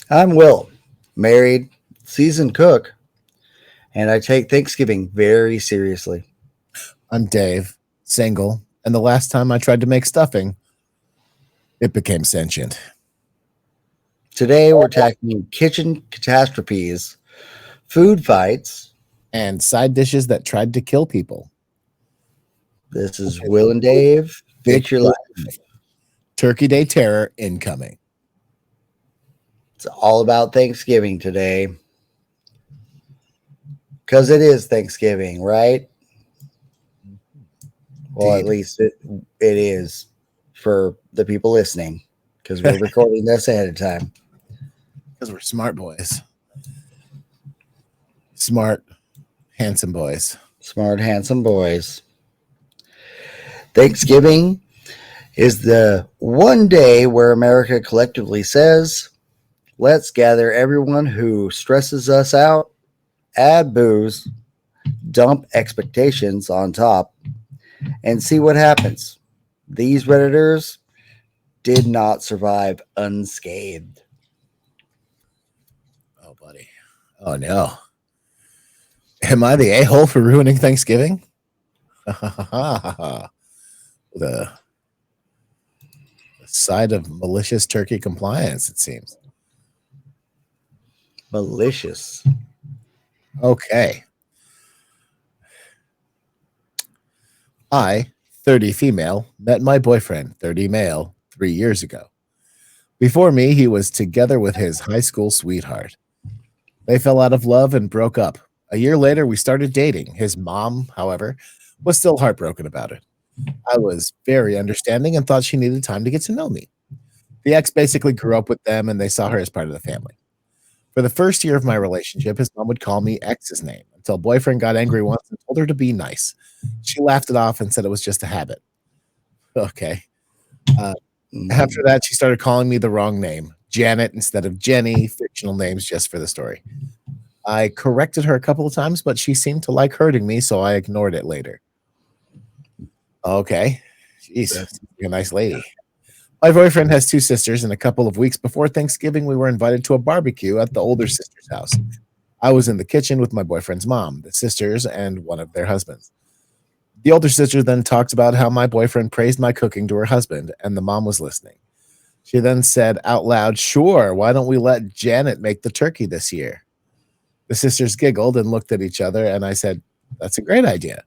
I'm Will, married, seasoned cook, and I take Thanksgiving very seriously. I'm Dave, single, and the last time I tried to make stuffing, it became sentient. Today we're tackling kitchen catastrophes, food fights. And side dishes that tried to kill people. This is Will and Dave. Fix Fix your your life. life. Turkey Day terror incoming. It's all about Thanksgiving today. Because it is Thanksgiving, right? Well, at Indeed. least it is for the people listening. Because we're recording this ahead of time. Because we're smart boys. Smart, handsome boys. Smart, handsome boys. Thanksgiving is the one day where America collectively says, let's gather everyone who stresses us out, add booze, dump expectations on top, and see what happens. These Redditors did not survive unscathed. Oh, buddy. Oh, no. Am I the a-hole for ruining Thanksgiving? the, the side of malicious turkey compliance, it seems. Malicious. Okay. I, 30 female, met my boyfriend, 30 male, 3 years ago. Before me, he was together with his high school sweetheart. They fell out of love and broke up. A year later, we started dating. His mom, however, was still heartbroken about it. I was very understanding and thought she needed time to get to know me. The ex basically grew up with them and they saw her as part of the family. For the first year of my relationship, his mom would call me X's name until boyfriend got angry once and told her to be nice. She laughed it off and said it was just a habit. Okay. After that, she started calling me the wrong name, Janet instead of Jenny, fictional names just for the story. I corrected her a couple of times, but she seemed to like hurting me, so I ignored it later. Okay. Jeez, you're a nice lady. My boyfriend has two sisters, and a couple of weeks before Thanksgiving, we were invited to a barbecue at the older sister's house. I was in the kitchen with my boyfriend's mom, the sisters, and one of their husbands. The older sister then talked about how my boyfriend praised my cooking to her husband, and the mom was listening. She then said out loud, "Sure, why don't we let Janet make the turkey this year?" The sisters giggled and looked at each other, and I said, "That's a great idea."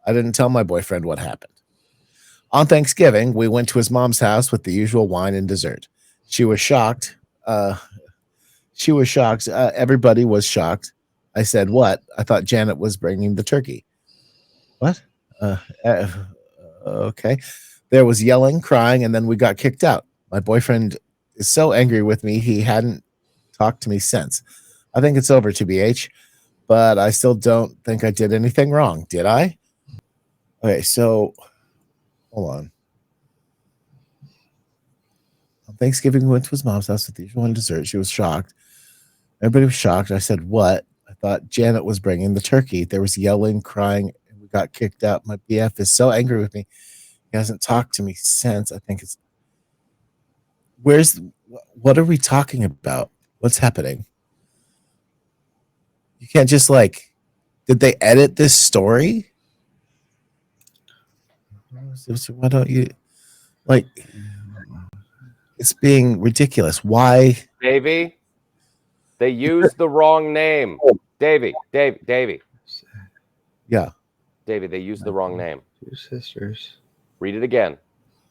I didn't tell my boyfriend what happened. On Thanksgiving, we went to his mom's house with the usual wine and dessert. She was shocked. Everybody was shocked. I said, "What?" I thought Janet was bringing the turkey. What? Uh, uh, okay. There was yelling, crying, and then we got kicked out. My boyfriend is so angry with me, he hadn't talked to me since. I think it's over, TBH, but I still don't think I did anything wrong. Did I? Okay, so hold on. On Thanksgiving, we went to his mom's house with the usual dessert. She was shocked. Everybody was shocked. I said, "What?" I thought Janet was bringing the turkey. There was yelling, crying, and we got kicked out. My BF is so angry with me. He hasn't talked to me since. I think it's where's what are we talking about? What's happening? You can't just like, did they edit this story? Why don't you like? It's being ridiculous. Why? Davey, they used the wrong name. Davey, Yeah. Davey, they used the wrong name. Two sisters, Read it again.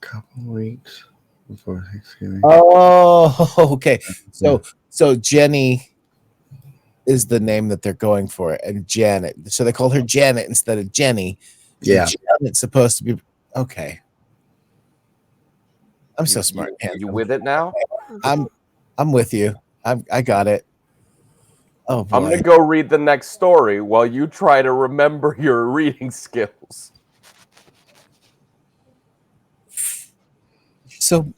couple weeks before Thanksgiving. Oh, okay. So Jenny is the name that they're going for, and Janet. So they called her Janet instead of Jenny. So Yeah. Janet's supposed to be okay. I'm so smart. You with it now? I'm with you. I got it. Oh boy. I'm gonna go read the next story while you try to remember your reading skills. So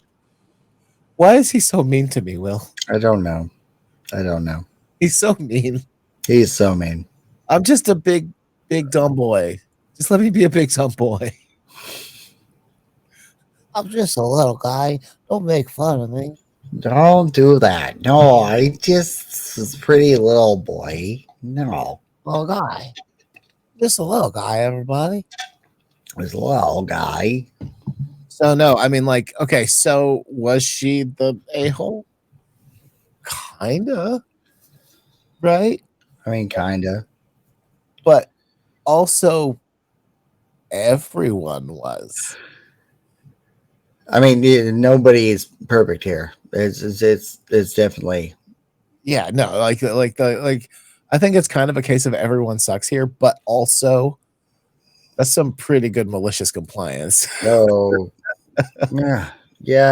why is he so mean to me, Will? I don't know. He's so mean. He's so mean. I'm just a big dumb boy. Just let me be a big dumb boy. I'm just a little guy. Don't make fun of me. Don't do that. No, I just was a pretty little boy. No, Little guy. Just a little guy, everybody. I was a little guy. So no, I mean, like, okay, so was she the a-hole? Kinda, right? I mean, kinda. But also everyone was. I mean, nobody is perfect here. It's definitely Yeah, no, like I think it's kind of a case of everyone sucks here, but also that's some pretty good malicious compliance. oh yeah. You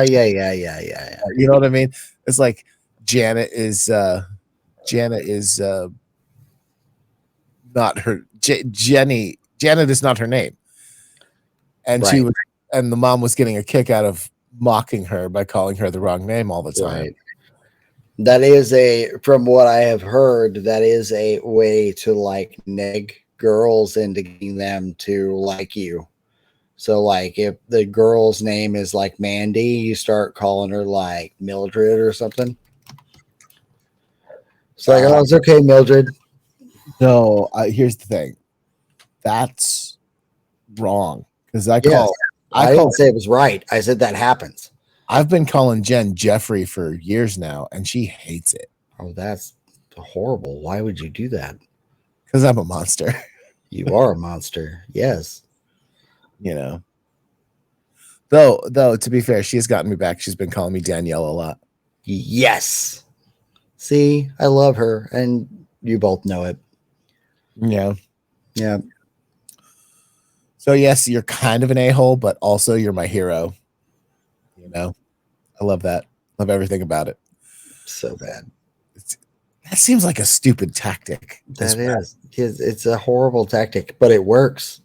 know what I mean? It's like Janet is not her Janet is not her name. And she Right. was and the mom was getting a kick out of mocking her by calling her the wrong name all the time. Right. That is from what I have heard, that is a way to like neg girls into getting them to like you. So like if the girl's name is like Mandy, you start calling her like Mildred or something. It's like, oh, it's okay, Mildred. No, here's the thing. That's wrong because I Yes. I call didn't say it was right. I said that happens. I've been calling Jen Jeffrey for years now, and she hates it Oh, that's horrible. Why would you do that? because I'm a monster. You are a monster. Yes. You know. Though to be fair, she has gotten me back. She's been calling me Danielle a lot. Yes. See, I love her, and you both know it. Yeah. Yeah. So yes, you're kind of an a-hole, but also you're my hero. You know, I love that. Love everything about it. So bad. That seems like a stupid tactic. That is. It's a horrible tactic, but it works.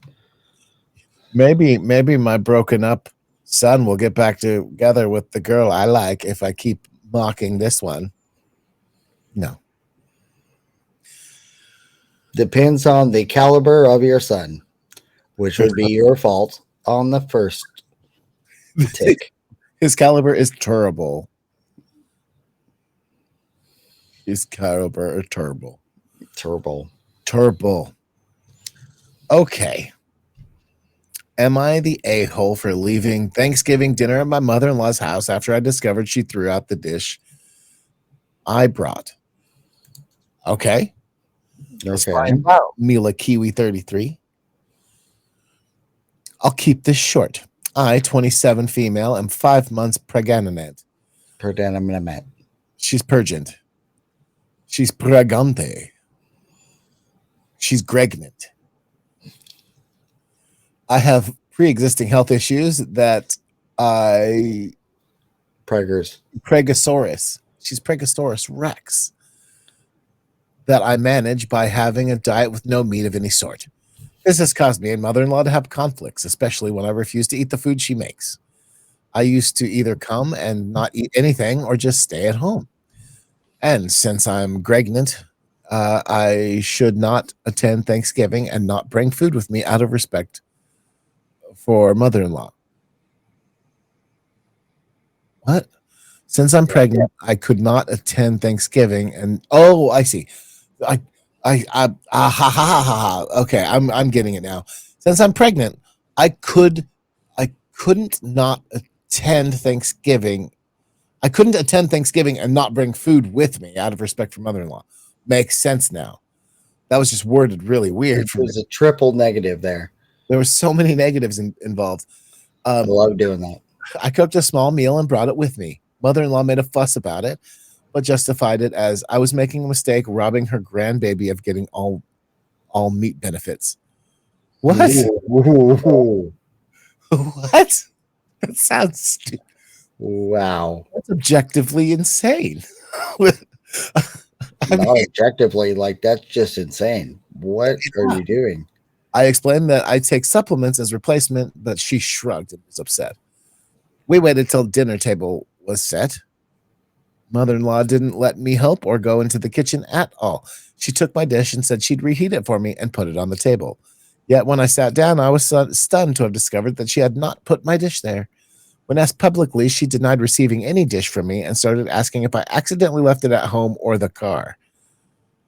Maybe my broken up son will get back together with the girl I like if I keep mocking this one. No. Depends on the caliber of your son, which would be your fault on the first tick. His caliber is terrible. His caliber is terrible. Turbo. Okay. Am I the a-hole for leaving Thanksgiving dinner at my mother-in-law's house after I discovered she threw out the dish I brought? Okay. Okay. Mila Kiwi 33. I'll keep this short. I, 27 female, am 5 months pregnant. She's purgent. She's pregante. She's pregnant. I have pre-existing health issues that Pregasaurus. She's Pregasaurus Rex. That I manage by having a diet with no meat of any sort. This has caused me and mother-in-law to have conflicts, especially when I refuse to eat the food she makes. I used to either come and not eat anything or just stay at home. And since I'm pregnant, I should not attend Thanksgiving and not bring food with me out of respect for mother-in-law. What? Since I'm pregnant, I could not attend Thanksgiving, and I see. Okay, I'm getting it now. Since I'm pregnant, I couldn't not attend Thanksgiving. I couldn't attend Thanksgiving and not bring food with me out of respect for mother-in-law. Makes sense now. That was just worded really weird. There's a triple negative there. There were so many negatives involved. I love doing that. I cooked a small meal and brought it with me. Mother-in-law made a fuss about it, but justified it as I was making a mistake, robbing her grandbaby of getting all meat benefits. What? Ooh. What? That sounds stupid. Wow. That's objectively insane. Not objectively, like that's just insane. What are you doing? I explained that I take supplements as replacement, but she shrugged and was upset. We waited till dinner table was set. Mother-in-law didn't let me help or go into the kitchen at all. She took my dish and said she'd reheat it for me and put it on the table. Yet when I sat down, I was stunned to have discovered that she had not put my dish there. When asked publicly, she denied receiving any dish from me and started asking if I accidentally left it at home or the car.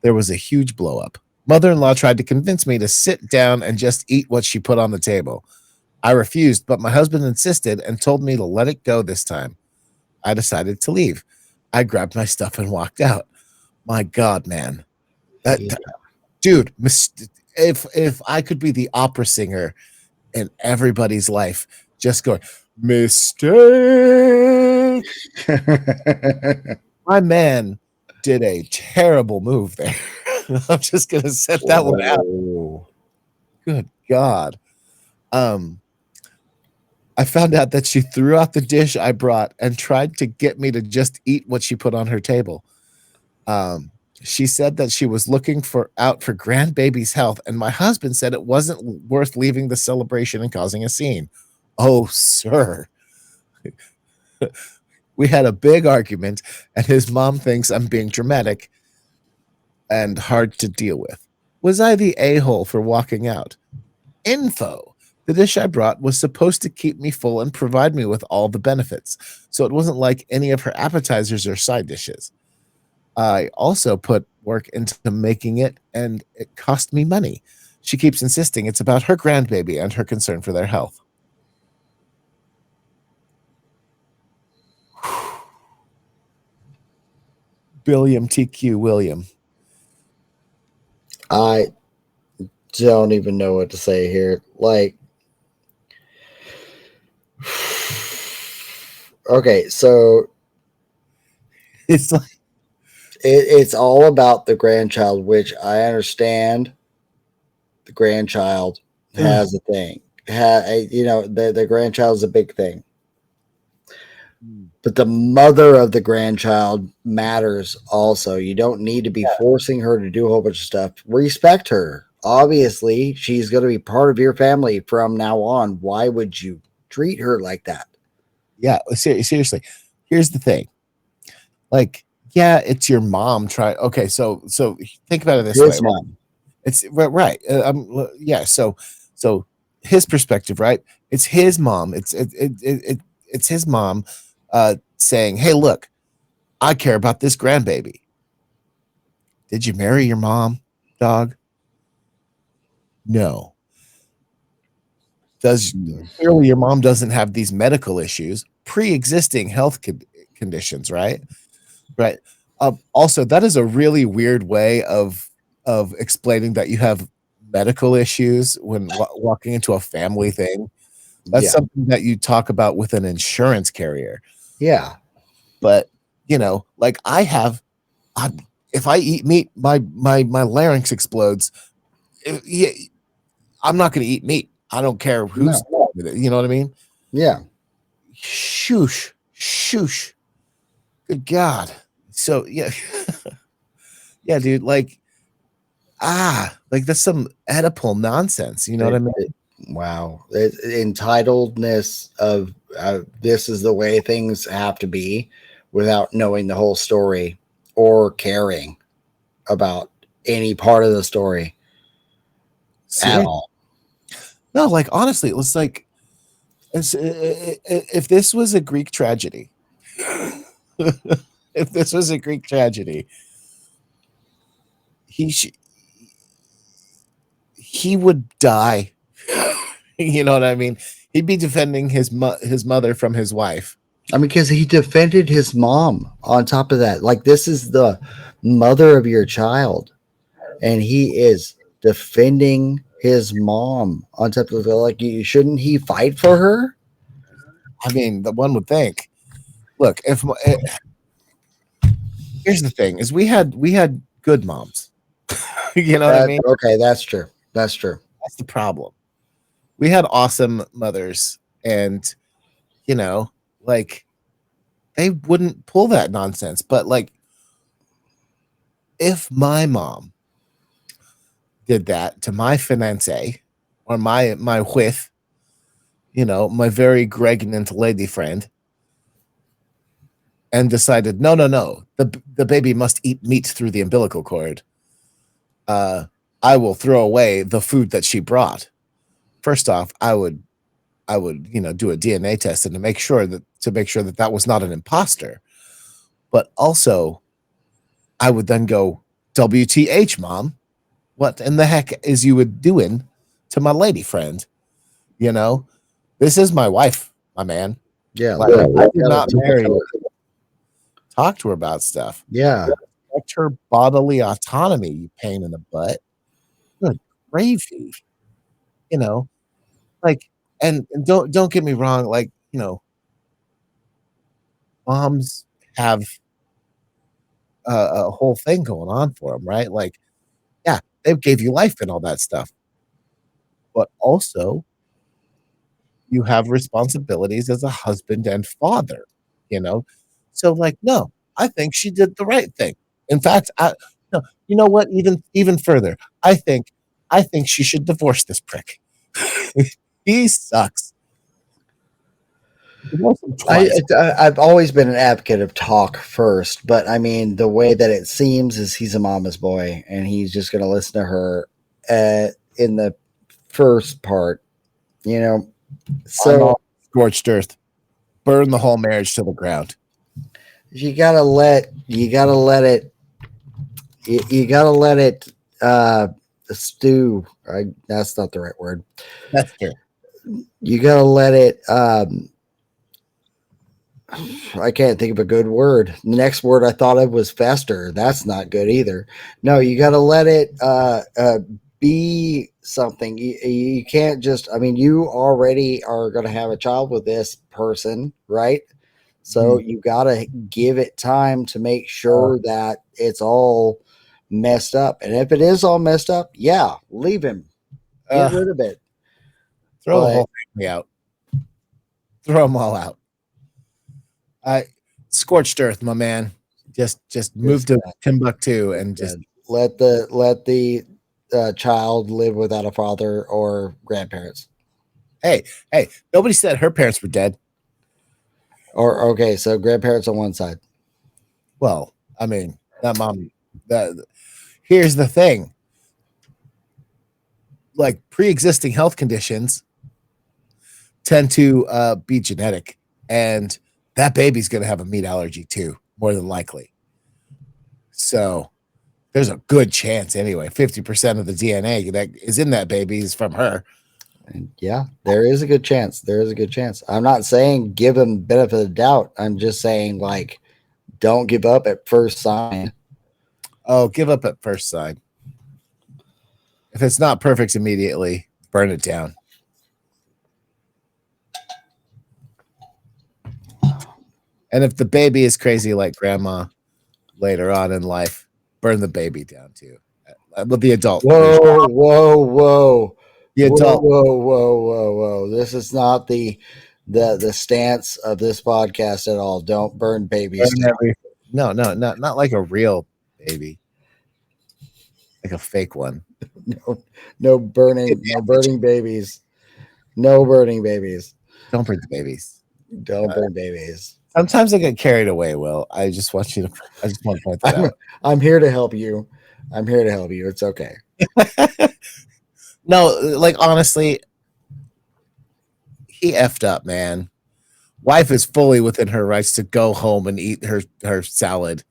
There was a huge blow up. Mother-in-law tried to convince me to sit down and just eat what she put on the table. I refused, but my husband insisted and told me to let it go this time. I decided to leave. I grabbed my stuff and walked out. My God, man. Yeah. Dude, if I could be the opera singer in everybody's life, just going, mistake. My man did a terrible move there. I'm just gonna set that one out. Whoa. Good God. I found out that she threw out the dish I brought and tried to get me to just eat what she put on her table. She said that she was looking out for grandbaby's health, and my husband said it wasn't worth leaving the celebration and causing a scene. Oh, sir. We had a big argument, and his mom thinks I'm being dramatic and hard to deal with. Was I the a-hole for walking out? Info. The dish I brought was supposed to keep me full and provide me with all the benefits, so it wasn't like any of her appetizers or side dishes. I also put work into making it, and it cost me money. She keeps insisting it's about her grandbaby and her concern for their health. Billiam TQ William. I don't even know what to say here. Like, okay, so It's like, it's all about the grandchild, which I understand. The grandchild has a thing. The grandchild is a big thing. But the mother of the grandchild matters also. You don't need to be forcing her to do a whole bunch of stuff. Respect her. Obviously, she's going to be part of your family from now on. Why would you treat her like that? yeah, seriously. Here's the thing. Like, yeah, it's your mom. Okay, so think about it this His way. mom. It's right. Yeah. So his perspective, right? It's his mom. It's his mom saying, "Hey, look, I care about this grandbaby. Did you marry your mom, dog? No. Clearly your mom doesn't have these medical issues, pre-existing health conditions, right? Right. Also, that is a really weird way of explaining that you have medical issues when walking into a family thing. That's something that you talk about with an insurance carrier. Yeah. But like if I eat meat, my larynx explodes. Yeah, I'm not going to eat meat. I don't care who's with it. You know what I mean? Yeah. Shoosh. Good God. So yeah. Yeah, dude, like that's some Oedipal nonsense. You know what I mean? Wow. Entitledness of this is the way things have to be without knowing the whole story or caring about any part of the story at all. No, like honestly, it was like if this was a Greek tragedy, he would die. You know what I mean? He'd be defending his mother from his wife. I mean, because he defended his mom on top of that. Like, this is the mother of your child, and he is defending his mom on top of it. Like, shouldn't he fight for her? I mean, the one would think. Look, here's the thing: is we had good moms. You know what I mean? Okay, that's true. That's the problem. We had awesome mothers, and like they wouldn't pull that nonsense. But like, if my mom did that to my fiancé or my with, my very pregnant lady friend, and decided, no, the baby must eat meat through the umbilical cord, I will throw away the food that she brought. First off, I would do a DNA test and to make sure that that was not an imposter. But also, I would then go, WTH, Mom, what in the heck is you doing to my lady friend? This is my wife, my man. Yeah, Like, I did not marry her. Talk to her about stuff. Yeah. Respect her bodily autonomy, you pain in the butt. Good gravy. Like, and don't get me wrong, like, moms have a whole thing going on for them, right? Like, yeah, they gave you life and all that stuff. But also, you have responsibilities as a husband and father, So, like, no, I think she did the right thing. In fact, no, you know what? Even further, I think she should divorce this prick. He sucks. Divorce him twice. I've always been an advocate of talk first, but I mean, the way that it seems is he's a mama's boy, and he's just going to listen to her in the first part, So Scorched earth, burn the whole marriage to the ground. you gotta let it stew. That's not the right word. That's true. You gotta let it. I can't think of a good word. The next word I thought of was fester. That's not good either. No, you gotta let it be something. You can't just. I mean, you already are gonna have a child with this person, right? So you gotta give it time to make sure that it's all messed up. And if it is all messed up, yeah, leave him. Get rid of it. Throw the whole family out. Throw them all out. Scorched earth, my man. Just move to Timbuktu and just let the child live without a father or grandparents. Hey, nobody said her parents were dead. Or okay, so grandparents on one side. Well, I mean, that mom. Here's the thing. Like, pre-existing health conditions tend to be genetic, and that baby's going to have a meat allergy too, more than likely. So there's a good chance anyway. 50% of the DNA that is in that baby is from her. And yeah, there is a good chance. I'm not saying give him benefit of the doubt. I'm just saying, like, don't give up at first sign. Oh, give up at first sign. If it's not perfect immediately, burn it down. And if the baby is crazy like grandma later on in life, burn the baby down too. With the adult. Whoa. The adult. Whoa. This is not the stance of this podcast at all. Don't burn babies. No, not like a real baby. Like a fake one. No burning babies. No burning babies. Don't burn the babies. Don't burn babies. Sometimes I get carried away, Will. I just want to point that out. I'm here to help you. It's okay. No, like, honestly, he effed up, man. Wife is fully within her rights to go home and eat her salad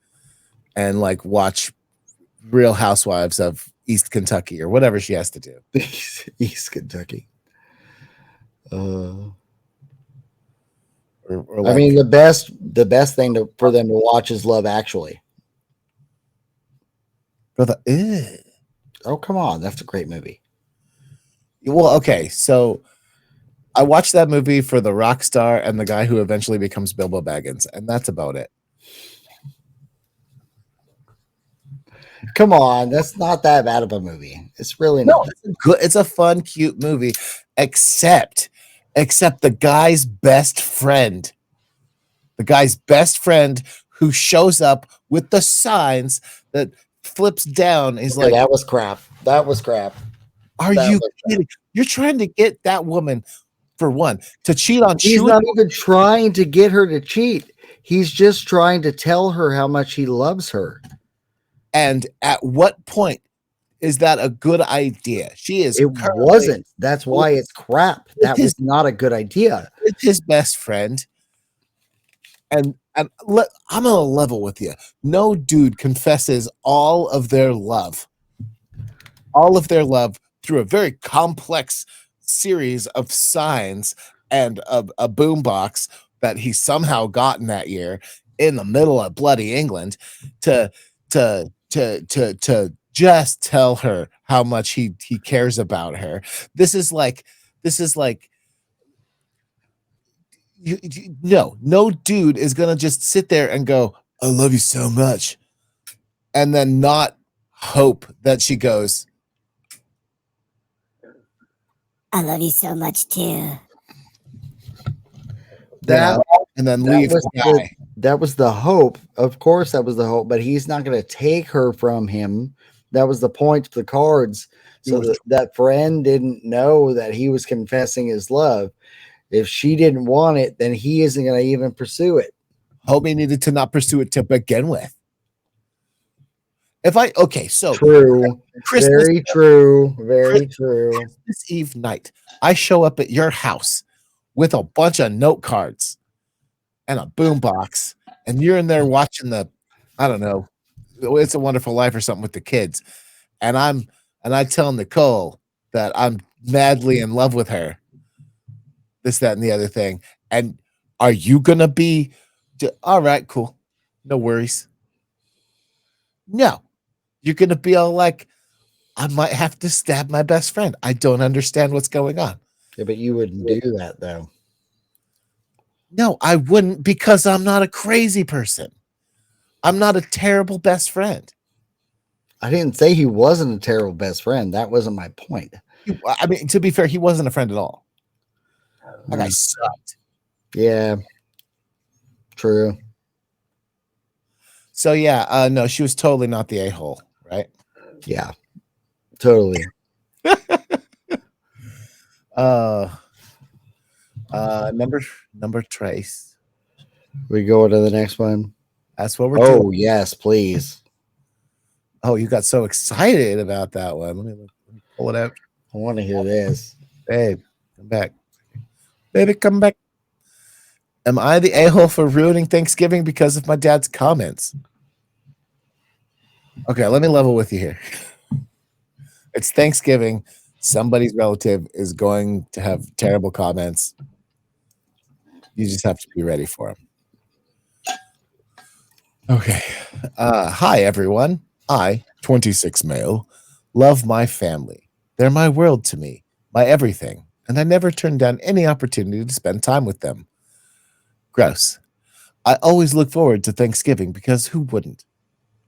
and, like, watch Real Housewives of East Kentucky or whatever she has to do. East Kentucky. Or like, I mean, the best thing for them to watch is Love Actually. Oh, come on. That's a great movie. Well, okay. So I watched that movie for the rock star and the guy who eventually becomes Bilbo Baggins, and that's about it. Come on. That's not that bad of a movie. It's really not. It's a fun, cute movie, except the guy's best friend. The guy's best friend who shows up with the signs that flips down is like, that was crap. Are you kidding? You're trying to get that woman, for one, to cheat on you. He's not even trying to get her to cheat. He's just trying to tell her how much he loves her. And at what point Is that a good idea? She is It currently wasn't. That's why it's crap. That his- was not a good idea. with his best friend. And I'm on a level with you. No dude confesses all of their love through a very complex series of signs and a boombox that he somehow gotten that year in the middle of bloody England to just tell her how much he cares about her. This is like no dude is gonna just sit there and go, I love you so much, and then not hope that she goes, I love you so much too. That and then that leave was the guy. that was the hope. Of course, that was the hope. But he's not going to take her from him. That was the point of the cards. So that friend didn't know that he was confessing his love. If she didn't want it, then he isn't going to even pursue it. Homie needed to not pursue it to begin with. So True. Christmas, Very true. Very true. Christmas Eve night, I show up at your house with a bunch of note cards and a boombox, and you're in there watching I don't know, It's a Wonderful Life or something with the kids, and I tell Nicole that I'm madly in love with her, this, that, and the other thing. And are you gonna be all right? Cool, no worries. No, you're gonna be all like, I might have to stab my best friend. I don't understand what's going on. Yeah, but you wouldn't do that though. No, I wouldn't, because I'm not a crazy person. I'm not a terrible best friend. I didn't say he wasn't a terrible best friend. That wasn't my point. I mean, to be fair, he wasn't a friend at all. That guy sucked. Yeah. True. So yeah, no, she was totally not the a-hole, right? Yeah. Totally. Number trace. We go to the next one. That's what we're Oh, doing. yes, please. Oh, you got so excited about that one. Let me pull it out. I want to hear this. Babe, come back. Baby, come back. Am I the a-hole for ruining Thanksgiving because of my dad's comments? Okay, let me level with you here. It's Thanksgiving. Somebody's relative is going to have terrible comments. You just have to be ready for them. Okay. Hi, everyone. I, 26 male, love my family. They're my world to me, my everything, and I never turn down any opportunity to spend time with them. Gross. I always look forward to Thanksgiving because who wouldn't?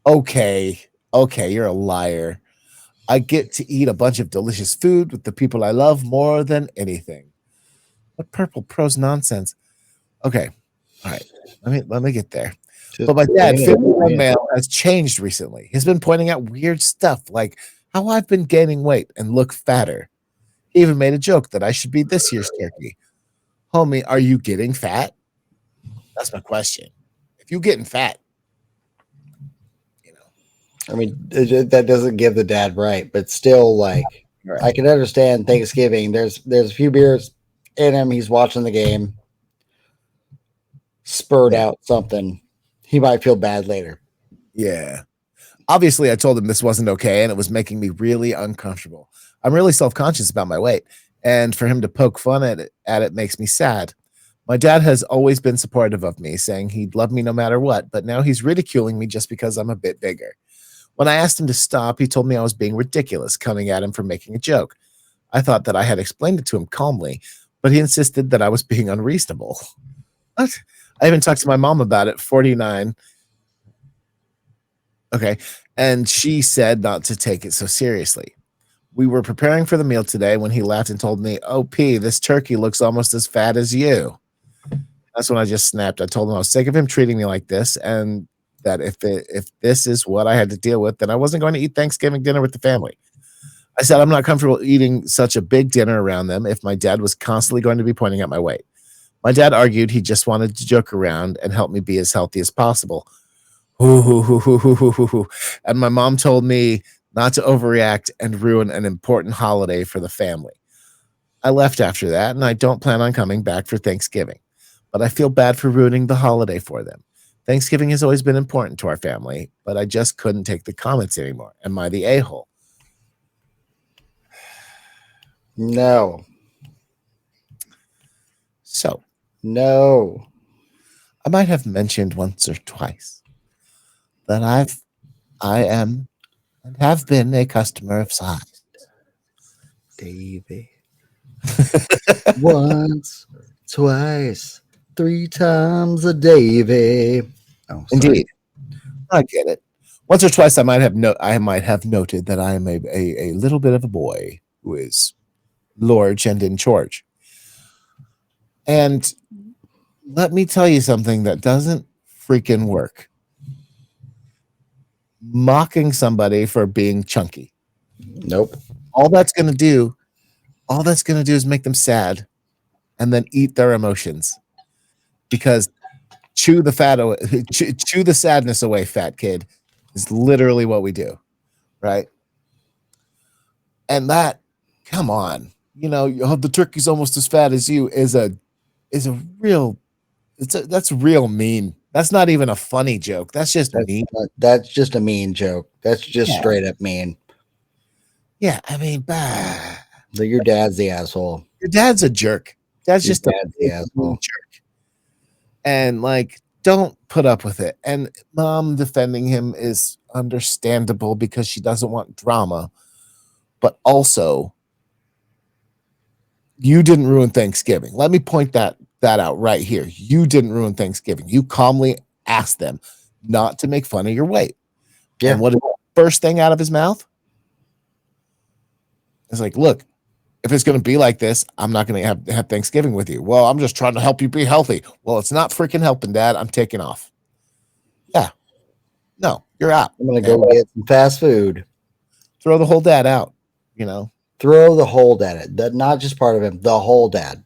Okay, you're a liar. I get to eat a bunch of delicious food with the people I love more than anything. What purple prose nonsense? Okay, all right. Let me get there. But my dad, 51 male, has changed recently. He's been pointing out weird stuff like how I've been gaining weight and look fatter. He even made a joke that I should be this year's turkey. Homie, are you getting fat? That's my question. If you're getting fat, I mean, that doesn't give the dad right, but still, like, right. I can understand Thanksgiving. There's a few beers in him. He's watching the game. Spurred out something. He might feel bad later. Yeah. Obviously, I told him this wasn't okay, and it was making me really uncomfortable. I'm really self-conscious about my weight, and for him to poke fun at it makes me sad. My dad has always been supportive of me, saying he'd love me no matter what, but now he's ridiculing me just because I'm a bit bigger. When I asked him to stop, he told me I was being ridiculous, coming at him for making a joke. I thought that I had explained it to him calmly, but he insisted that I was being unreasonable. What? I even talked to my mom about it, 49. Okay. And she said not to take it so seriously. We were preparing for the meal today when he laughed and told me, "Oh, P, this turkey looks almost as fat as you." That's when I just snapped. I told him I was sick of him treating me like this, and that if this is what I had to deal with, then I wasn't going to eat Thanksgiving dinner with the family. I said I'm not comfortable eating such a big dinner around them if my dad was constantly going to be pointing out my weight. My dad argued he just wanted to joke around and help me be as healthy as possible. And my mom told me not to overreact and ruin an important holiday for the family. I left after that, and I don't plan on coming back for Thanksgiving, but I feel bad for ruining the holiday for them. Thanksgiving has always been important to our family, but I just couldn't take the comments anymore. Am I the a-hole? No. So, No. I might have mentioned once or twice that I am and have been a customer of size. Davey. Once, twice, 3 times a Davey. Oh, sorry. Indeed. I get it. Once or twice I might have noted that I am a little bit of a boy who is large and in charge. And let me tell you something that doesn't freaking work. Mocking somebody for being chunky. Nope. All that's going to do is make them sad and then eat their emotions. Because chew the sadness away, fat kid, is literally what we do, right? And that, come on, the turkey's almost as fat as you is a real, that's real mean. That's not even a funny joke. That's just mean. That's just a mean joke. That's just straight up mean. Yeah, I mean, Your dad's the asshole. Your dad's a jerk. Dad's Your just dad's the asshole. jerk. And don't put up with it. And mom defending him is understandable because she doesn't want drama. But also, you didn't ruin Thanksgiving. Let me point that out right here. You didn't ruin Thanksgiving. You calmly asked them not to make fun of your weight. Yeah. And what is the first thing out of his mouth? It's like, look, if it's going to be like this, I'm not going to have Thanksgiving with you. Well, I'm just trying to help you be healthy. Well, it's not freaking helping, Dad. I'm taking off. Yeah. No, you're out. I'm going to go get some fast food. Throw the whole dad out, Throw the whole dad. Not just part of him, the whole dad.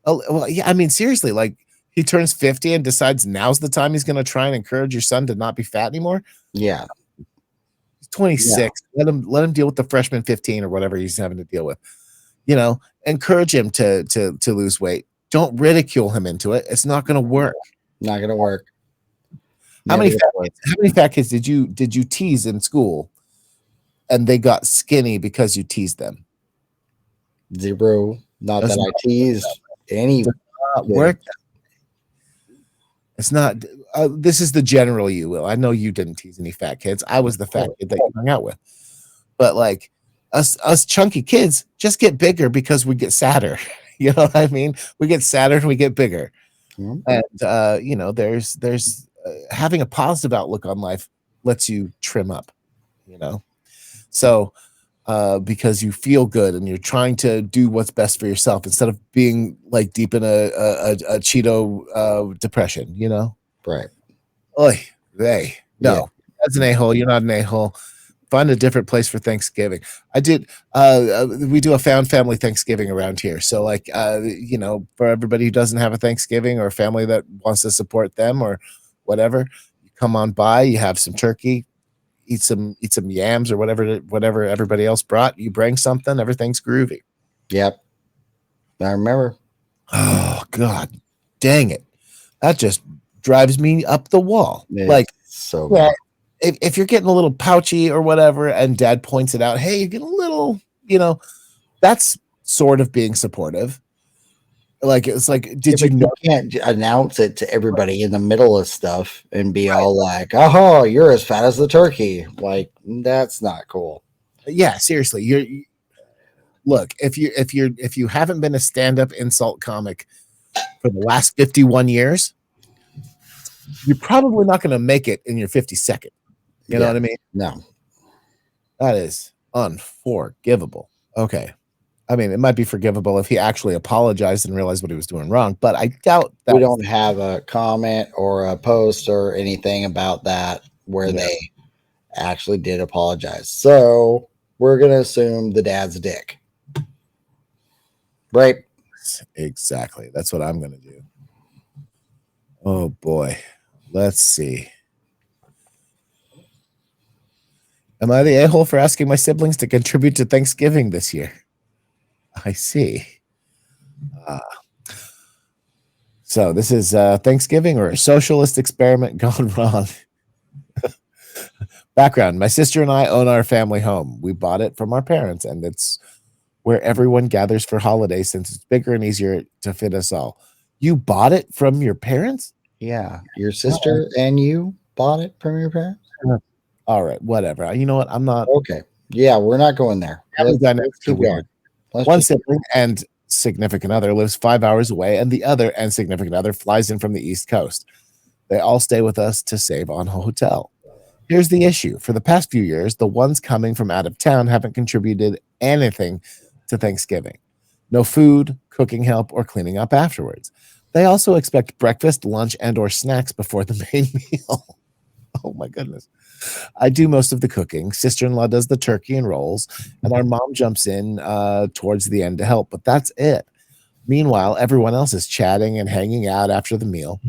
Oh, well, yeah. I mean, seriously, he turns 50 and decides now's the time he's going to try and encourage your son to not be fat anymore. Yeah. He's 26. Yeah. Let him deal with the freshman 15 or whatever he's having to deal with. Encourage him to lose weight. Don't ridicule him into it. It's not going to work. Not going to work. How many fat kids did you tease in school and they got skinny because you teased them? 0. Not that I teased any. Work. It's not. This is the general you, Will. I know you didn't tease any fat kids. I was the fat kid that you hung out with. But us chunky kids just get bigger because we get sadder. You know what I mean? We get sadder and we get bigger. Mm-hmm. And there's having a positive outlook on life lets you trim up. So because you feel good and you're trying to do what's best for yourself instead of being deep in a Cheeto depression. Right? Oy, no, that's an a-hole. You're not an a-hole. Find a different place for Thanksgiving. I did. We do a found family Thanksgiving around here. So for everybody who doesn't have a Thanksgiving or a family that wants to support them or whatever, you come on by, you have some turkey, eat some yams or whatever everybody else brought. You bring something, everything's groovy. Yep. I remember. Oh God, dang it. That just drives me up the wall. It's so bad. If you're getting a little pouchy or whatever, and dad points it out, hey, you're getting a little, that's sort of being supportive. It's like, did you know? You can't announce it to everybody in the middle of stuff and be all like, oh, you're as fat as the turkey. That's not cool. Yeah, seriously. Look, if you haven't been a stand-up insult comic for the last 51 years, you're probably not going to make it in your 52nd. You know what I mean? No. That is unforgivable. Okay. I mean, it might be forgivable if he actually apologized and realized what he was doing wrong, but I doubt that. We don't have a comment or a post or anything about that where they actually did apologize. So we're going to assume the dad's a dick. Right? Exactly. That's what I'm going to do. Oh, boy. Let's see. Am I the a-hole for asking my siblings to contribute to Thanksgiving this year? I see. So this is Thanksgiving or a socialist experiment gone wrong. Background: my sister and I own our family home. We bought it from our parents, and it's where everyone gathers for holidays since it's bigger and easier to fit us all. You bought it from your parents? Yeah, your sister and you bought it from your parents. All right, whatever. You know what? I'm not. Okay, yeah, we're not going there. Family Let's dynamics are keep going. weird. Let's One just sibling and significant other lives 5 hours away, and the other and significant other flies in from the East Coast. They all stay with us to save on a hotel. Here's the issue. For the past few years, the ones coming from out of town haven't contributed anything to Thanksgiving. No food, cooking help, or cleaning up afterwards. They also expect breakfast, lunch, and or snacks before the main meal. Oh my goodness. I do most of the cooking. Sister-in-law does the turkey and rolls, and our mom jumps in towards the end to help, but that's it. Meanwhile, everyone else is chatting and hanging out after the meal.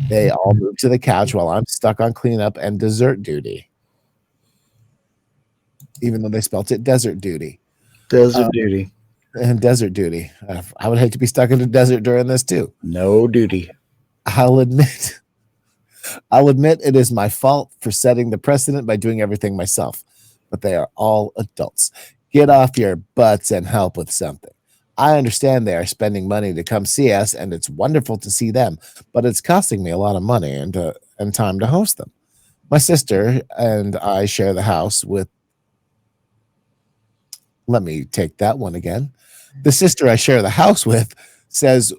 They all move to the couch while I'm stuck on cleanup and dessert duty. Even though they spelt it desert duty. desert duty. And desert duty. I would hate to be stuck in the desert during this too. No duty. I'll admit it is my fault for setting the precedent by doing everything myself, but they are all adults. Get off your butts and help with something. I understand they are spending money to come see us, and it's wonderful to see them, but it's costing me a lot of money and time to host them. My sister and I share the house with. Let me take that one again. The sister I share the house with says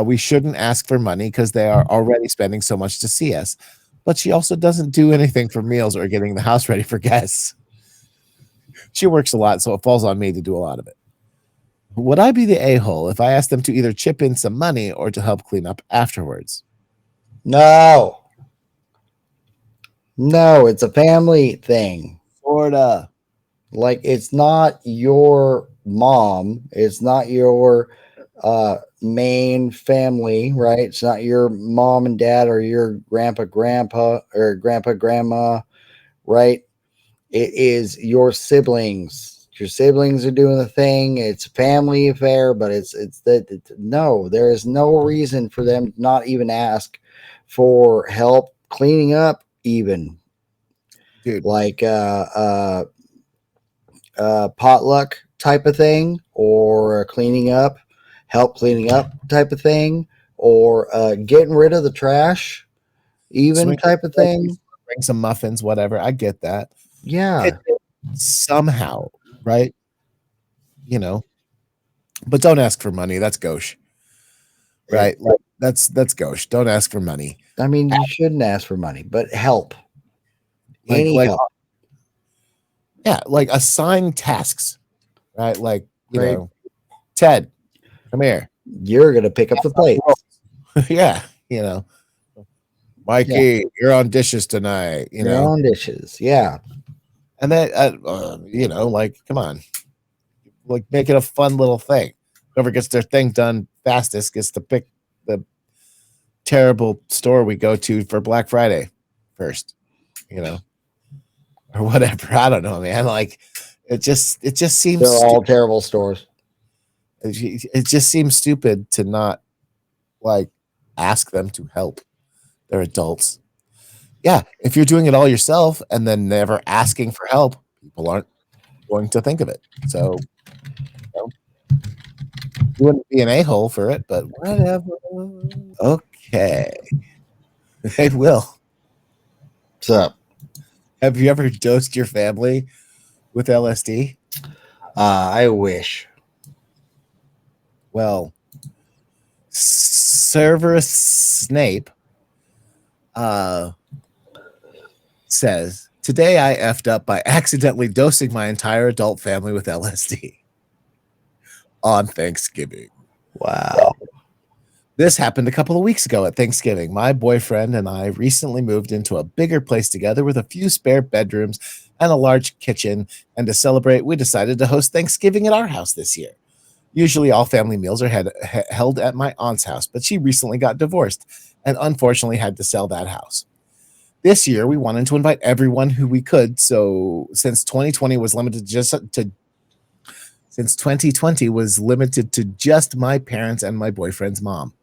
we shouldn't ask for money because they are already spending so much to see us. But she also doesn't do anything for meals or getting the house ready for guests. She works a lot, so it falls on me to do a lot of it. Would I be the a-hole if I asked them to either chip in some money or to help clean up afterwards? No. No, it's a family thing. Sorta. Like, it's not your mom. It's not your main family, right? It's not your mom and dad or your grandpa or grandma, right? It is your siblings. Your siblings are doing the thing. It's a family affair, but no, there is no reason for them to not even ask for help cleaning up, even. Dude. Like potluck type of thing, or help cleaning up type of thing, or getting rid of the trash, even type of thing. Bring some muffins, whatever. I get that. Yeah. Somehow, right? You know, but don't ask for money. That's gauche, right? Like, that's gauche. Don't ask for money. I mean, you shouldn't ask for money, but help. Any help. Yeah, like assign tasks, right? Like, you Right. know, Ted, come here. You're gonna pick up the plates. Yeah, you know, Mikey, you're on dishes tonight. You You're know, on dishes. Yeah. and then you know, like, come on, like, make it a fun little thing. Whoever gets their thing done fastest gets to pick the terrible store we go to for Black Friday first, you know, or whatever. I don't know, man. Like, it just seems They're all terrible stores. it just seems stupid to not like ask them to help. They're adults. Yeah, if you're doing it all yourself and then never asking for help, people aren't going to think of it. So, you know, you wouldn't be an a-hole for it, but whatever. Okay. Hey, Will, What's up? have you ever dosed your family with LSD? I wish. Well, Severus Snape says, today I effed up by accidentally dosing my entire adult family with LSD on Thanksgiving. Wow. This happened a couple of weeks ago at Thanksgiving. My boyfriend and I recently moved into a bigger place together with a few spare bedrooms and a large kitchen. And to celebrate, we decided to host Thanksgiving at our house this year. Usually all family meals are held at my aunt's house, but she recently got divorced and unfortunately had to sell that house. This year, we wanted to invite everyone who we could. So since 2020 was limited to just my parents and my boyfriend's mom,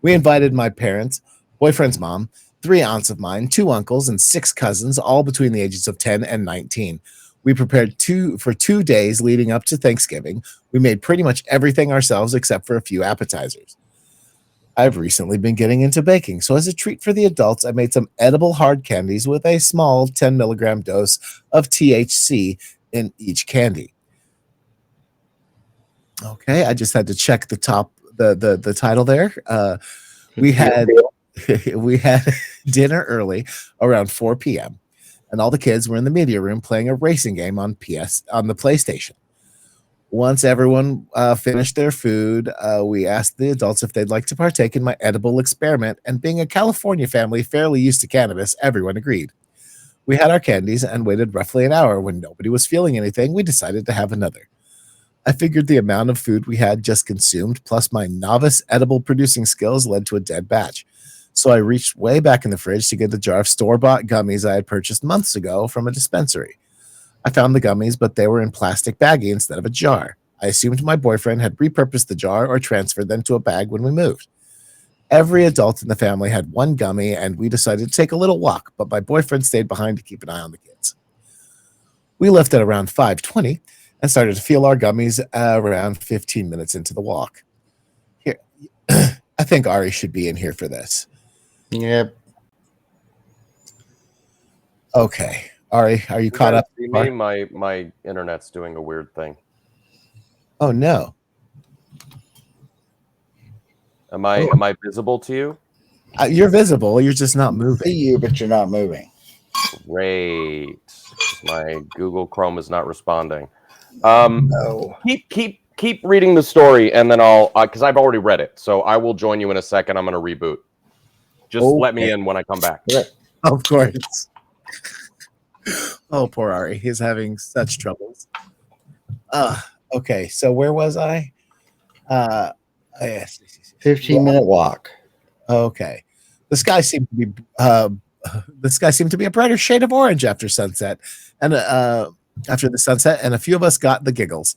we invited my parents, boyfriend's mom, 3 aunts of mine, 2 uncles, and 6 cousins, all between the ages of 10 and 19. We prepared for 2 days leading up to Thanksgiving. We made pretty much everything ourselves except for a few appetizers. I've recently been getting into baking, so as a treat for the adults, I made some edible hard candies with a small 10 milligram dose of THC in each candy. Okay, I just had to check the title there. We had dinner early around 4 p.m. and all the kids were in the media room playing a racing game on the PlayStation. Once everyone finished their food, we asked the adults if they'd like to partake in my edible experiment, and being a California family fairly used to cannabis, everyone agreed. We had our candies and waited roughly an hour. When nobody was feeling anything, we decided to have another. I figured the amount of food we had just consumed, plus my novice edible producing skills, led to a dead batch. So I reached way back in the fridge to get the jar of store-bought gummies I had purchased months ago from a dispensary. I found the gummies, but they were in plastic baggie instead of a jar. I assumed my boyfriend had repurposed the jar or transferred them to a bag when we moved. Every adult in the family had 1 gummy, and we decided to take a little walk, but my boyfriend stayed behind to keep an eye on the kids. We left at around 5:20 and started to feel our gummies around 15 minutes into the walk. Here, I think Ari should be in here for this. Yep. Okay. Ari, are you caught up? See me? My internet's doing a weird thing. Oh no. Am I visible to you? You're visible. You're just not moving. See you, but you're not moving. Great. My Google Chrome is not responding. No. Keep reading the story, and then I'll because I've already read it, so I will join you in a second. I'm going to reboot. Just let me in when I come back. Okay. Of course. Oh, poor Ari. He's having such troubles. Okay, so where was I? Yes. 15-minute walk. Okay. The sky seemed to be a brighter shade of orange after sunset, and after the sunset, and a few of us got the giggles.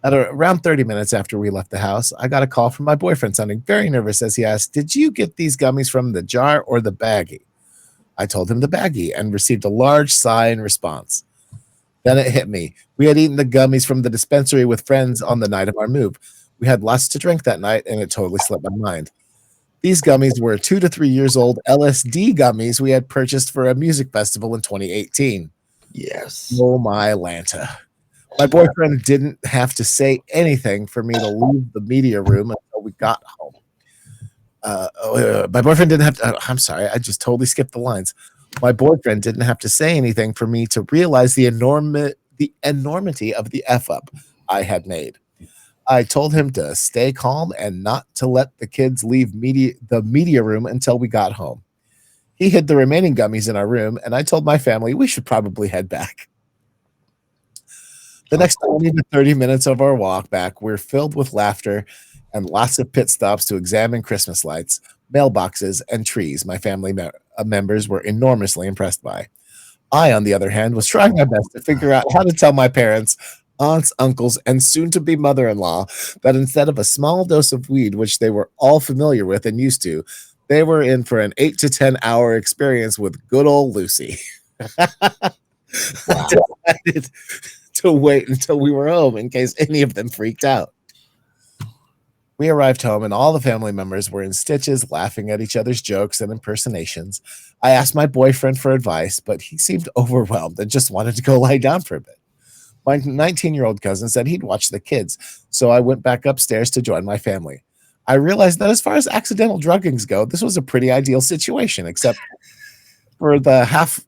At around 30 minutes after we left the house, I got a call from my boyfriend sounding very nervous as he asked, "Did you get these gummies from the jar or the baggie?" I told him the baggie and received a large sigh in response. Then it hit me. We had eaten the gummies from the dispensary with friends on the night of our move. We had lots to drink that night, and it totally slipped my mind. These gummies were 2 to 3 years old LSD gummies we had purchased for a music festival in 2018. Yes. Oh, my Lanta. My boyfriend didn't have to say anything for me to leave the media room until we got home. My boyfriend didn't have to. I'm sorry. I just totally skipped the lines. My boyfriend didn't have to say anything for me to realize the enormity of the F-up I had made. I told him to stay calm and not to let the kids leave the media room until we got home. He hid the remaining gummies in our room, and I told my family we should probably head back. The next 20 to 30 minutes of our walk back were filled with laughter and lots of pit stops to examine Christmas lights, mailboxes, and trees my family members were enormously impressed by. I, on the other hand, was trying my best to figure out how to tell my parents, aunts, uncles, and soon-to-be mother-in-law that instead of a small dose of weed, which they were all familiar with and used to, they were in for an 8 to 10 hour experience with good old Lucy. I decided to wait until we were home in case any of them freaked out. We arrived home and all the family members were in stitches, laughing at each other's jokes and impersonations. I asked my boyfriend for advice, but he seemed overwhelmed and just wanted to go lie down for a bit. My 19-year-old cousin said he'd watch the kids, so I went back upstairs to join my family. I realized that as far as accidental druggings go, this was a pretty ideal situation, except for the five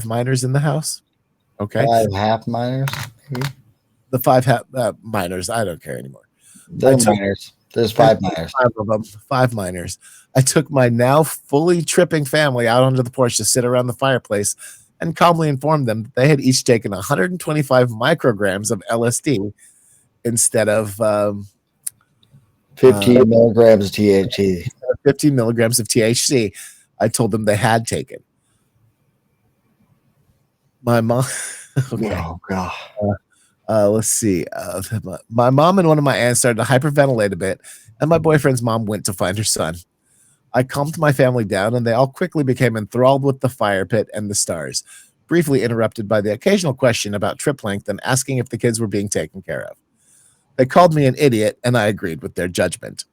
minors in the house. Okay. 5 half minors. The 5 minors. I don't care anymore. They're minors. There's 5 minors. 5 of them. 5 minors. I took my now fully tripping family out onto the porch to sit around the fireplace and calmly informed them that they had each taken 125 micrograms of LSD instead of 15 milligrams of THC. 15 milligrams of THC. I told them they had taken. My mom. Okay. Oh god. Let's see. My mom and one of my aunts started to hyperventilate a bit, and my boyfriend's mom went to find her son. I calmed my family down, and they all quickly became enthralled with the fire pit and the stars, briefly interrupted by the occasional question about trip length and asking if the kids were being taken care of. They called me an idiot, and I agreed with their judgment.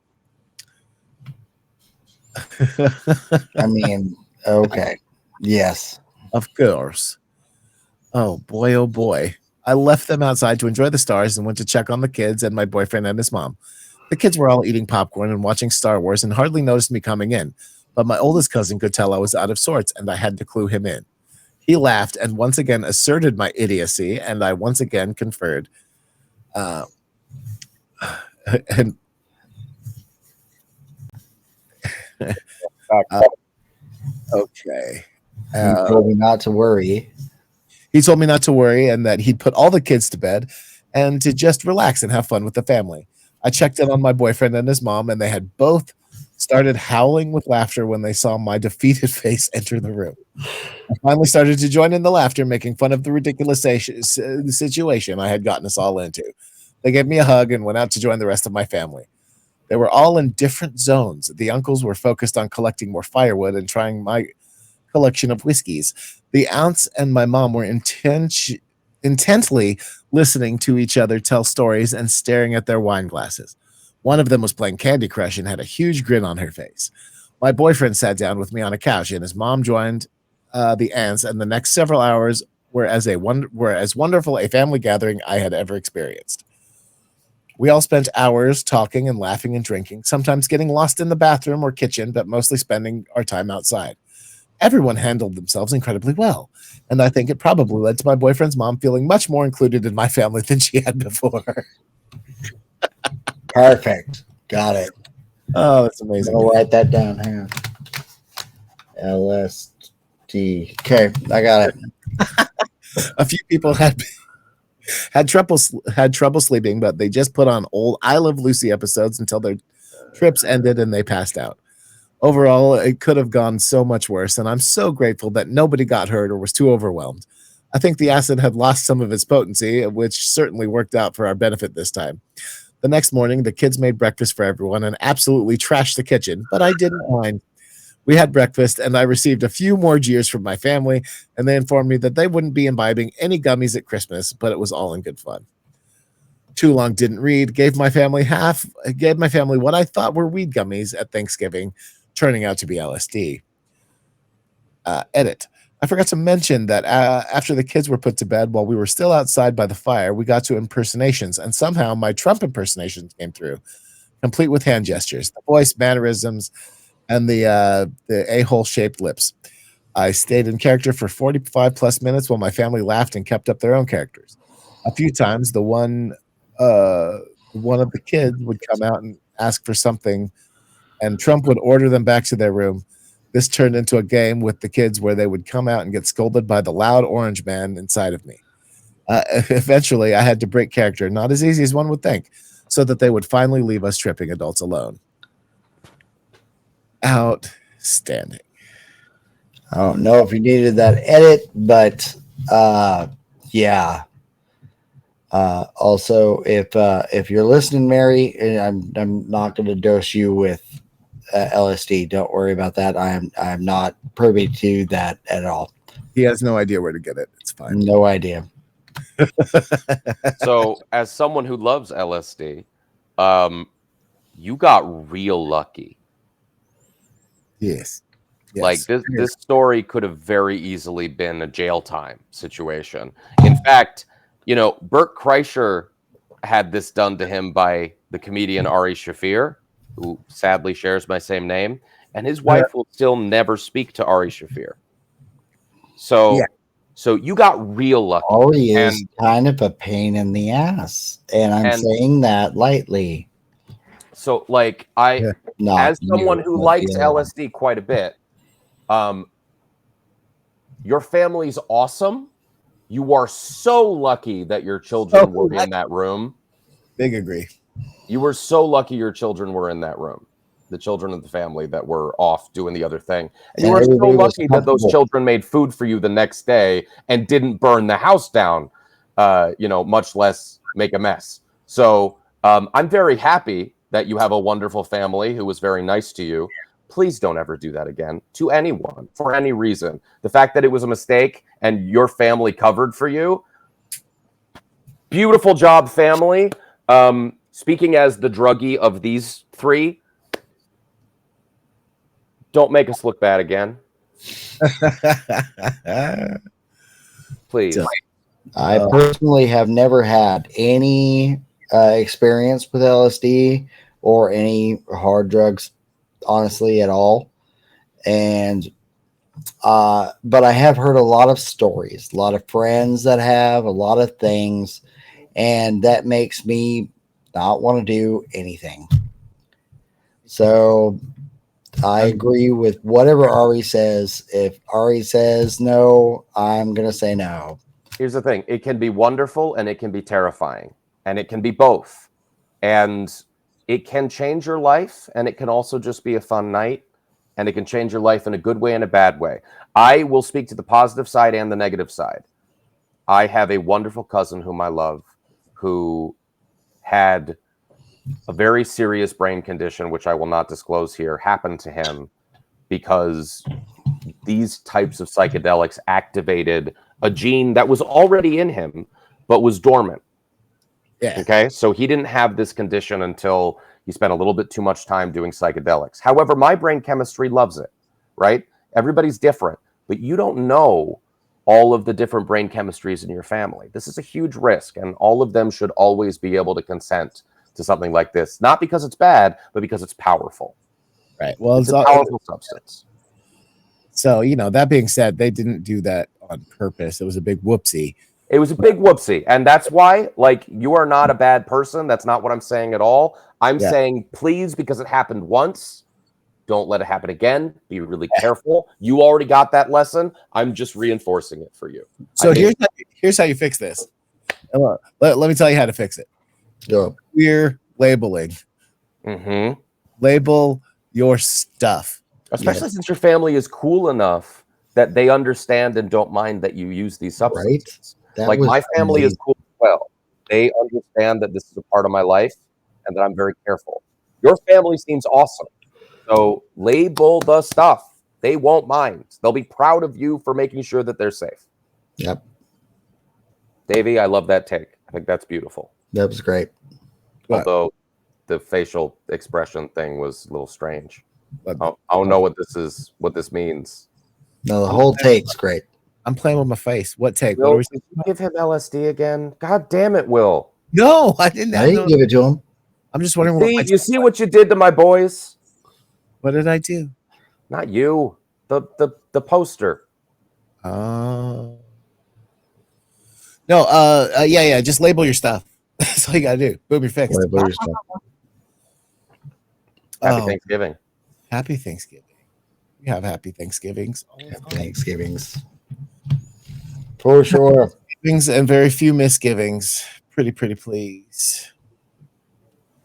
I mean, okay. Yes. Of course. Oh boy. I left them outside to enjoy the stars and went to check on the kids and my boyfriend and his mom. The kids were all eating popcorn and watching Star Wars and hardly noticed me coming in, but my oldest cousin could tell I was out of sorts and I had to clue him in. He laughed and once again asserted my idiocy, and I once again conferred. And okay. He told me not to worry. He told me not to worry and that he'd put all the kids to bed and to just relax and have fun with the family. I checked in on my boyfriend and his mom, and they had both started howling with laughter when they saw my defeated face enter the room. I finally started to join in the laughter, making fun of the ridiculous situation I had gotten us all into. They gave me a hug and went out to join the rest of my family. They were all in different zones. The uncles were focused on collecting more firewood and trying my collection of whiskeys. The aunts and my mom were intently listening to each other tell stories and staring at their wine glasses. One of them was playing Candy Crush and had a huge grin on her face. My boyfriend sat down with me on a couch, and his mom joined the aunts, and the next several hours were as wonderful a family gathering I had ever experienced. We all spent hours talking and laughing and drinking, sometimes getting lost in the bathroom or kitchen, but mostly spending our time outside. Everyone handled themselves incredibly well, and I think it probably led to my boyfriend's mom feeling much more included in my family than she had before. Perfect. Got it. Oh, that's amazing. I'll write that down. Hang on. LSD. Okay, I got it. A few people had trouble sleeping, but they just put on old I Love Lucy episodes until their trips ended and they passed out. Overall, it could have gone so much worse, and I'm so grateful that nobody got hurt or was too overwhelmed. I think the acid had lost some of its potency, which certainly worked out for our benefit this time. The next morning, the kids made breakfast for everyone and absolutely trashed the kitchen, but I didn't mind. We had breakfast, and I received a few more jeers from my family, and they informed me that they wouldn't be imbibing any gummies at Christmas, but it was all in good fun. Too Long Didn't Read gave my family what I thought were weed gummies at Thanksgiving, turning out to be LSD. Edit. I forgot to mention that after the kids were put to bed while we were still outside by the fire, we got to impersonations, and somehow my Trump impersonations came through, complete with hand gestures, the voice, mannerisms, and the a-hole shaped lips. I stayed in character for 45 plus minutes while my family laughed and kept up their own characters. A few times, one of the kids would come out and ask for something, and Trump would order them back to their room. This turned into a game with the kids where they would come out and get scolded by the loud orange man inside of me. Eventually, I had to break character, not as easy as one would think, so that they would finally leave us tripping adults alone. Outstanding. I don't know if you needed that edit, but yeah. Also, if you're listening, Mary, and I'm not going to dose you with LSD. Don't worry about that. I'm not privy to that at all. He has no idea where to get it. It's fine. No idea. So, as someone who loves LSD, you got real lucky. Yes. Like this story could have very easily been a jail time situation. In fact, Bert Kreischer had this done to him by the comedian Ari Shaffir, who sadly shares my same name, and his wife will still never speak to Ari Shaffir. So you got real lucky. Ari is kind of a pain in the ass, and I'm saying that lightly. So, like, as someone who likes LSD quite a bit, your family's awesome. You are so lucky that your children were in that room. Big agree. You were so lucky your children were in that room, the children of the family that were off doing the other thing. And you were so everybody was lucky that those comfortable. children made food for you the next day and didn't burn the house down, much less make a mess. So I'm very happy that you have a wonderful family who was very nice to you. Please don't ever do that again to anyone for any reason. The fact that it was a mistake and your family covered for you, beautiful job, family. Speaking as the druggie of these three, don't make us look bad again. Please. I personally have never had any experience with LSD or any hard drugs, honestly, at all. And but I have heard a lot of stories, a lot of friends that have a lot of things, and that makes me not want to do anything. So I agree with whatever Ari says. If Ari says no, I'm going to say no. Here's the thing. It can be wonderful and it can be terrifying, and it can be both. And it can change your life, and it can also just be a fun night, and it can change your life in a good way and a bad way. I will speak to the positive side and the negative side. I have a wonderful cousin whom I love, who had a very serious brain condition, which I will not disclose here, happened to him because these types of psychedelics activated a gene that was already in him, but was dormant. Yeah. Okay. So he didn't have this condition until he spent a little bit too much time doing psychedelics. However, my brain chemistry loves it, right? Everybody's different, but you don't know all of the different brain chemistries in your family. This is a huge risk, and all of them should always be able to consent to something like this, not because it's bad, but because it's powerful. Right. Well, it's a powerful substance. So, that being said, they didn't do that on purpose. It was a big whoopsie. It was a big whoopsie. And that's why, you are not a bad person. That's not what I'm saying at all. I'm saying, please, because it happened once, don't let it happen again. Be really careful. You already got that lesson. I'm just reinforcing it for you. So here's how you fix this. Let me tell you how to fix it. Queer labeling. Mm-hmm. Label your stuff. Especially since your family is cool enough that they understand and don't mind that you use these substances. Right? My family is cool as well. They understand that this is a part of my life and that I'm very careful. Your family seems awesome. So label the stuff. They won't mind. They'll be proud of you for making sure that they're safe. Yep. Davey, I love that take. I think that's beautiful. That was great. Although the facial expression thing was a little strange. I don't know what this means. No, the whole take's great. I'm playing with my face. What take? Will, did you give him LSD again? God damn it, Will. No, I didn't. I didn't give it to him. I'm just wondering you see what you did to my boys? What did I do? Not you. The poster. Oh. No, yeah. Just label your stuff. That's all you gotta do. Boom, you're fixed. Label your stuff. Happy Thanksgiving. Happy Thanksgiving. We have happy Thanksgivings. Thanksgivings. For sure. Thanksgivings and very few misgivings. Pretty please.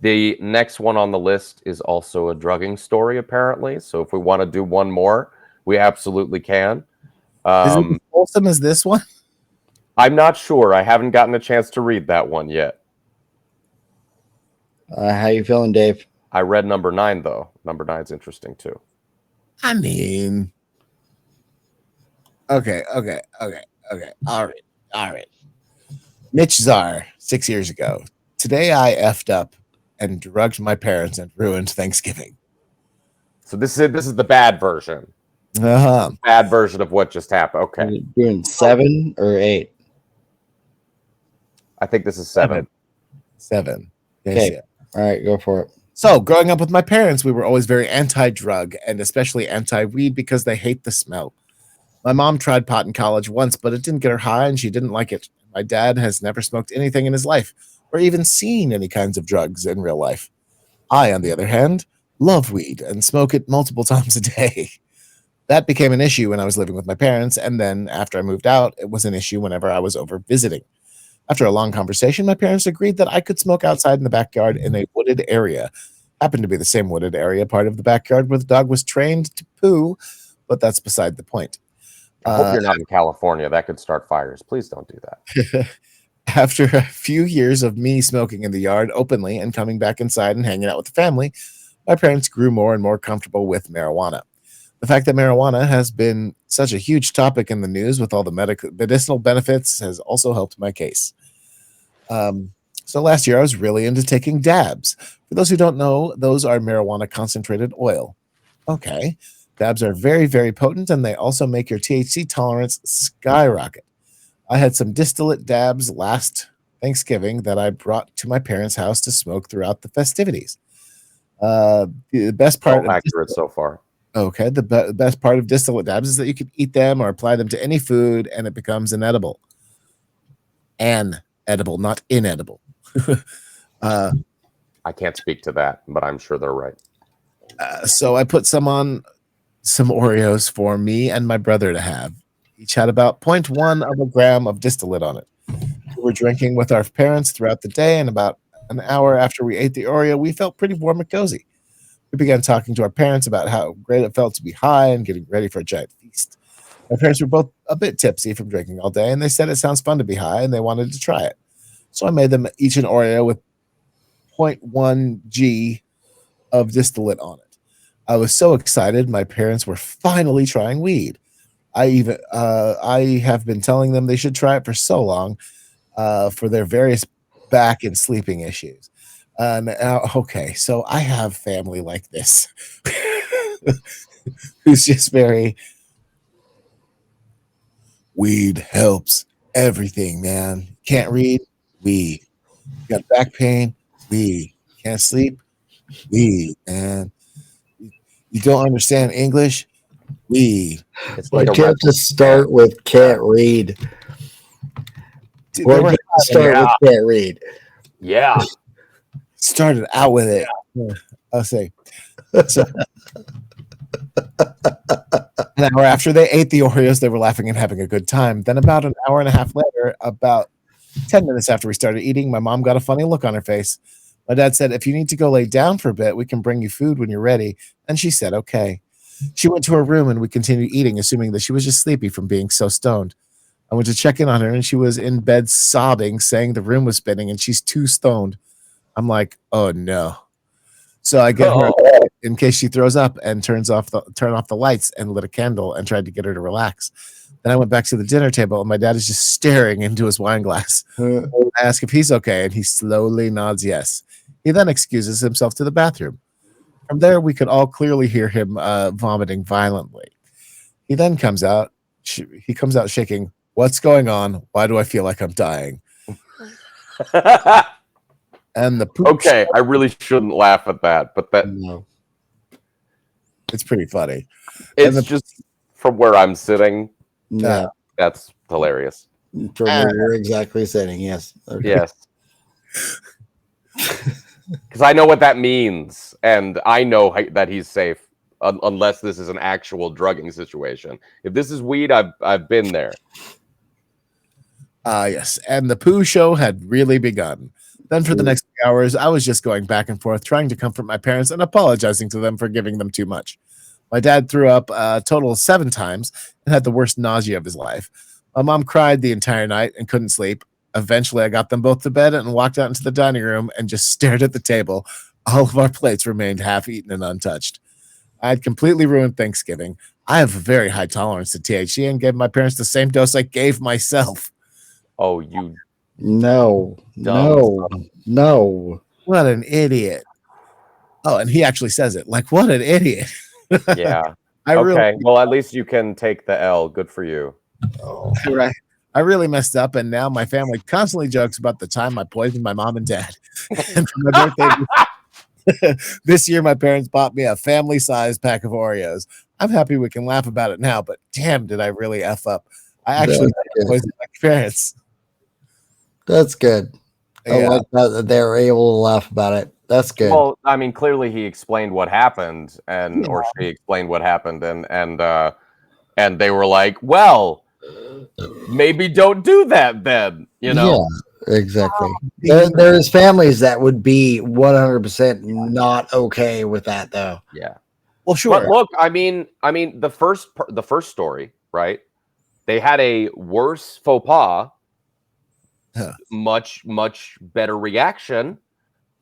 The next one on the list is also a drugging story, apparently. So if we want to do one more, we absolutely can. Is it as wholesome as this one? I'm not sure. I haven't gotten a chance to read that one yet. How you feeling, Dave? I read number 9, though. Number 9 is interesting, too. I mean... Okay. All right. Mitch Czar, 6 years ago. Today I effed up and drugged my parents and ruined Thanksgiving. So this is the bad version. Uh-huh. Bad version of what just happened. Okay. You're doing 7 or 8? I think this is 7. 7. Okay. All right, go for it. So, growing up with my parents, we were always very anti-drug and especially anti-weed because they hate the smell. My mom tried pot in college once, but it didn't get her high and she didn't like it. My dad has never smoked anything in his life or even seen any kinds of drugs in real life. I, on the other hand, love weed and smoke it multiple times a day. That became an issue when I was living with my parents, and then after I moved out, it was an issue whenever I was over visiting. After a long conversation, my parents agreed that I could smoke outside in the backyard in a wooded area. Happened to be the same wooded area part of the backyard where the dog was trained to poo, but that's beside the point. I hope you're not in California. That could start fires. Please don't do that. After a few years of me smoking in the yard openly and coming back inside and hanging out with the family, my parents grew more and more comfortable with marijuana. The fact that marijuana has been such a huge topic in the news with all the medicinal benefits has also helped my case. So last year I was really into taking dabs. For those who don't know, those are marijuana concentrated oil. Okay. Dabs are very, very potent, and they also make your THC tolerance skyrocket. I had some distillate dabs last Thanksgiving that I brought to my parents' house to smoke throughout the festivities. The best part of accurate so far. Okay, the best part of distillate dabs is that you can eat them or apply them to any food, and it becomes inedible. Edible, not inedible. I can't speak to that, but I'm sure they're right. So I put some on some Oreos for me and my brother to have. Each had about 0.1 of a gram of distillate on it. We were drinking with our parents throughout the day, and about an hour after we ate the Oreo, we felt pretty warm and cozy. We began talking to our parents about how great it felt to be high and getting ready for a giant feast. My parents were both a bit tipsy from drinking all day, and they said it sounds fun to be high, and they wanted to try it. So I made them each an Oreo with 0.1 G of distillate on it. I was so excited. My parents were finally trying weed. I have been telling them they should try it for so long for their various back and sleeping issues. Okay, so I have family like this who's just very weed helps everything, man. Can't read, weed. Got back pain, weed. Can't sleep, weed, man. You don't understand English, weed. It's like you have to start with can't read. Or start with can't read. Yeah. Started out with it. I'll say. So, an hour after they ate the Oreos, they were laughing and having a good time. Then about an hour and a half later, about 10 minutes after we started eating, my mom got a funny look on her face. My dad said, if you need to go lay down for a bit, we can bring you food when you're ready. And she said, okay. She went to her room and we continued eating, assuming that she was just sleepy from being so stoned. I went to check in on her and she was in bed sobbing, saying the room was spinning and she's too stoned. I'm like, oh no. So I get her in case she throws up and turn off the lights and lit a candle and tried to get her to relax. Then I went back to the dinner table and my dad is just staring into his wine glass. I ask if he's okay and he slowly nods yes. He then excuses himself to the bathroom. From there, we could all clearly hear him vomiting violently. He then comes out. He comes out shaking. What's going on? Why do I feel like I'm dying? And the poop. Okay, I really shouldn't laugh at that, but it's pretty funny. It's just from where I'm sitting. Yeah, that's hilarious. From where you're exactly sitting, yes. Okay. Yes. Because I know what that means, and I know that he's safe unless this is an actual drugging situation. If this is weed, I've been there. Yes, and the poo show had really begun. Then for the next few hours, I was just going back and forth, trying to comfort my parents and apologizing to them for giving them too much. My dad threw up a total of 7 times and had the worst nausea of his life. My mom cried the entire night and couldn't sleep. Eventually, I got them both to bed and walked out into the dining room and just stared at the table. All of our plates remained half-eaten and untouched. I had completely ruined Thanksgiving. I have a very high tolerance to THC and gave my parents the same dose I gave myself. Oh, you... No. What an idiot. Oh, and he actually says it. Like, what an idiot. Yeah. Okay, well, at least you can take the L. Good for you. Oh, right. I really messed up, and now my family constantly jokes about the time I poisoned my mom and dad. And for my birthday this year, my parents bought me a family-sized pack of Oreos. I'm happy we can laugh about it now, but damn, did I really F up. I actually poisoned my parents. That's good. Yeah. I like that they were able to laugh about it. That's good. Well, I mean, clearly he explained what happened, or she explained what happened, and they were like, well, maybe don't do that then, you know? Exactly. There's families that would be 100% not okay with that, though. Yeah. Well, sure. But look, I mean, the first story, right? They had a worse faux pas, much better reaction,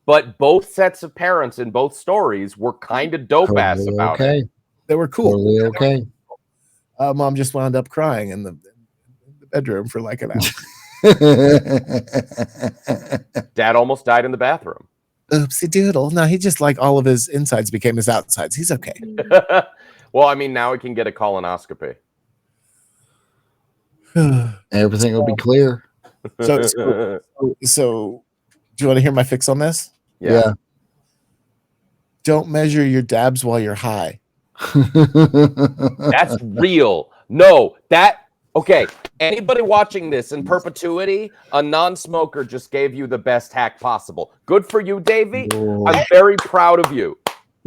but both sets of parents in both stories were kind of dope ass about it. They were cool. Totally okay. Mom just wound up crying in the bedroom for like an hour. Dad almost died in the bathroom. Oopsie doodle. No, he just like all of his insides became his outsides. He's okay. Well, I mean, now he can get a colonoscopy. Everything will be clear. So, do you want to hear my fix on this? Yeah. Don't measure your dabs while you're high. That's real. No, okay. Anybody watching this in perpetuity, a non-smoker just gave you the best hack possible. Good for you, Davey. Whoa. I'm very proud of you.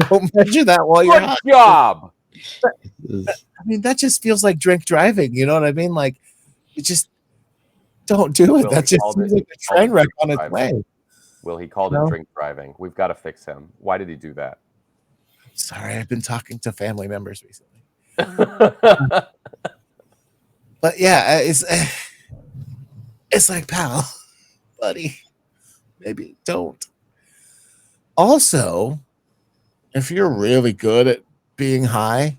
Don't measure that while you're high. Good job. I mean, that just feels like drink driving. You know what I mean? Like, you just don't do it. Will, that just seems like a train wreck on its way. Will, he called it drink driving. We've got to fix him. Why did he do that? Sorry, I've been talking to family members recently. But yeah, it's like, pal, buddy, maybe don't. Also, if you're really good at being high,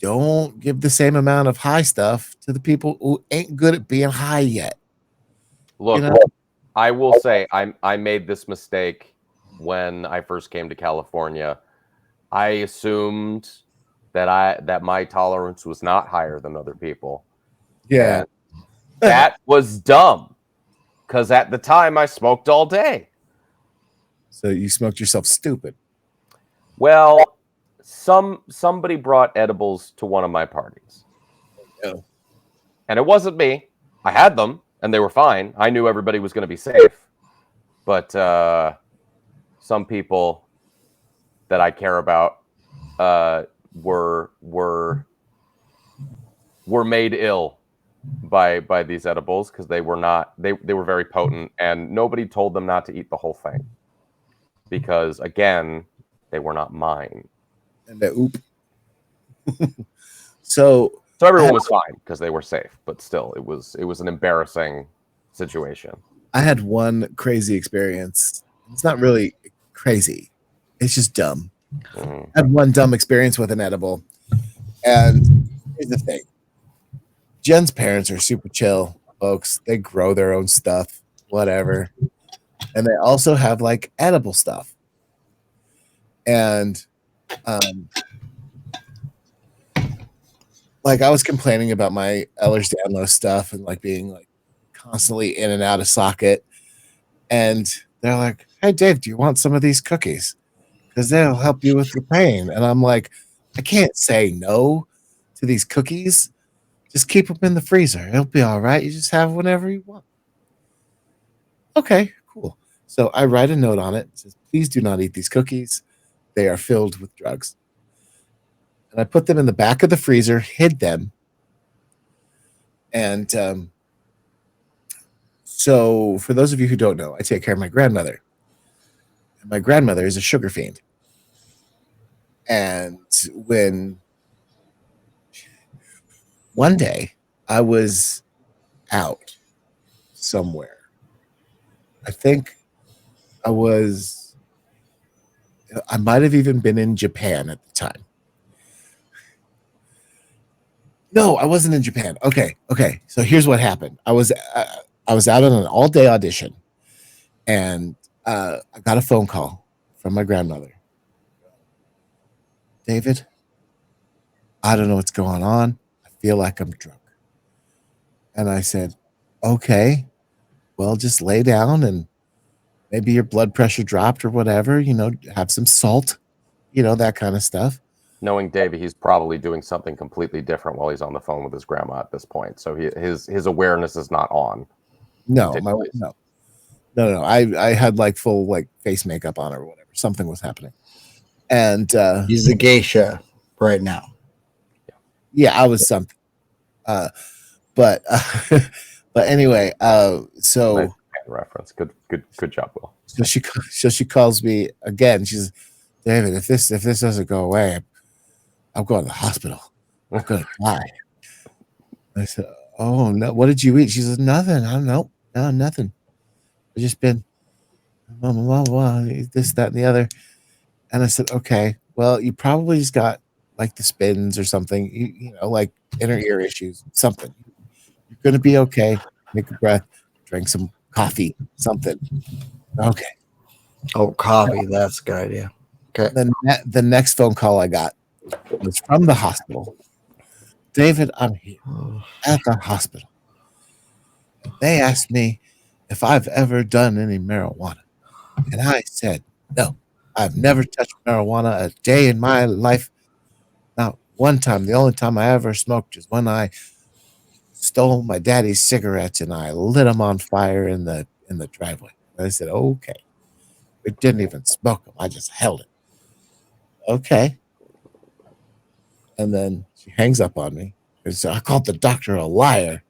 don't give the same amount of high stuff to the people who ain't good at being high yet. Look, I will say I made this mistake when I first came to California. I assumed that my tolerance was not higher than other people. Yeah. And that was dumb, because at the time I smoked all day. So you smoked yourself stupid. Well, somebody brought edibles to one of my parties. Oh. And it wasn't me. I had them and they were fine. I knew everybody was going to be safe. But some people that I care about were made ill by these edibles, because they were very potent, and nobody told them not to eat the whole thing, because again, they were not mine. And oop. So everyone was fine because they were safe, but still it was an embarrassing situation. I had one crazy experience. It's not really crazy. It's just dumb. I had one dumb experience with an edible. And here's the thing. Jen's parents are super chill, folks. They grow their own stuff, whatever. And they also have like edible stuff. And like I was complaining about my Ehlers-Danlos stuff and like being like constantly in and out of socket. And they're like, "Hey, Dave, do you want some of these cookies? Because they'll help you with the pain." And I'm like, I can't say no to these cookies. Just keep them in the freezer. It'll be all right. You just have whenever you want. Okay, cool. So I write a note on it. It says, "Please do not eat these cookies. They are filled with drugs." And I put them in the back of the freezer, hid them. And so for those of you who don't know, I take care of my grandmother. And my grandmother is a sugar fiend. And when one day I was out somewhere, I think I might have even been in Japan at the time. No, I wasn't in Japan. Okay. So here's what happened. I was out on an all-day audition, and I got a phone call from my grandmother. "David, I don't know what's going on. I feel like I'm drunk." And I said, "Okay, well, just lay down and maybe your blood pressure dropped or whatever, have some salt, that kind of stuff." Knowing Davey, he's probably doing something completely different while he's on the phone with his grandma at this point. So his awareness is not on. No. I had like full like face makeup on or whatever. Something was happening. And he's a geisha right now. Yeah, I was something. But But anyway, so Nice reference. Good job, Will. so she calls me again. She says, David, if this doesn't go away, I'm going to the hospital. I'm gonna die. I said, oh no, what did you eat? She says, nothing. I don't know. No, nothing. I've just been this, that, and the other. And I said, okay, well, you probably just got like the spins or something, you know, like inner ear issues, something. You're going to be okay. Take a breath, drink some coffee, something. Okay. Oh, coffee. That's a good idea. Okay. Then the next phone call I got was from the hospital. David, I'm here at the hospital. They asked me if I've ever done any marijuana. And I said, no, I've never touched marijuana a day in my life. Not one time. The only time I ever smoked is when I stole my daddy's cigarettes and I lit them on fire in the driveway. And I said, okay. We didn't even smoke them. I just held it. Okay. And then she hangs up on me. And so I called the doctor a liar.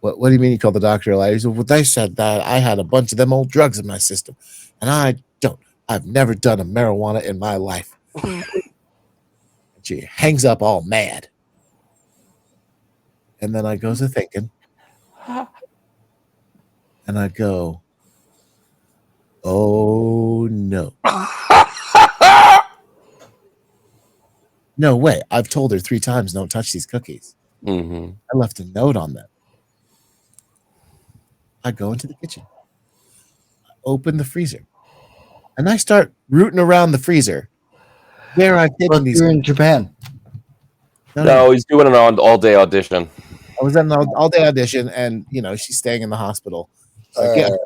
What do you mean you called the doctor a liar? He said, well, they said that I had a bunch of them old drugs in my system. And I don't. I've never done a marijuana in my life. She hangs up all mad. And then I goes to thinking. And I go, oh no. No way. I've told her 3 times, don't touch these cookies. Mm-hmm. I left a note on them. I go into the kitchen. I open the freezer. And I start rooting around the freezer. Where I've hidden these. You're in Japan. No, he's doing an all-day audition. I was at an all-day audition, and you know she's staying in the hospital. So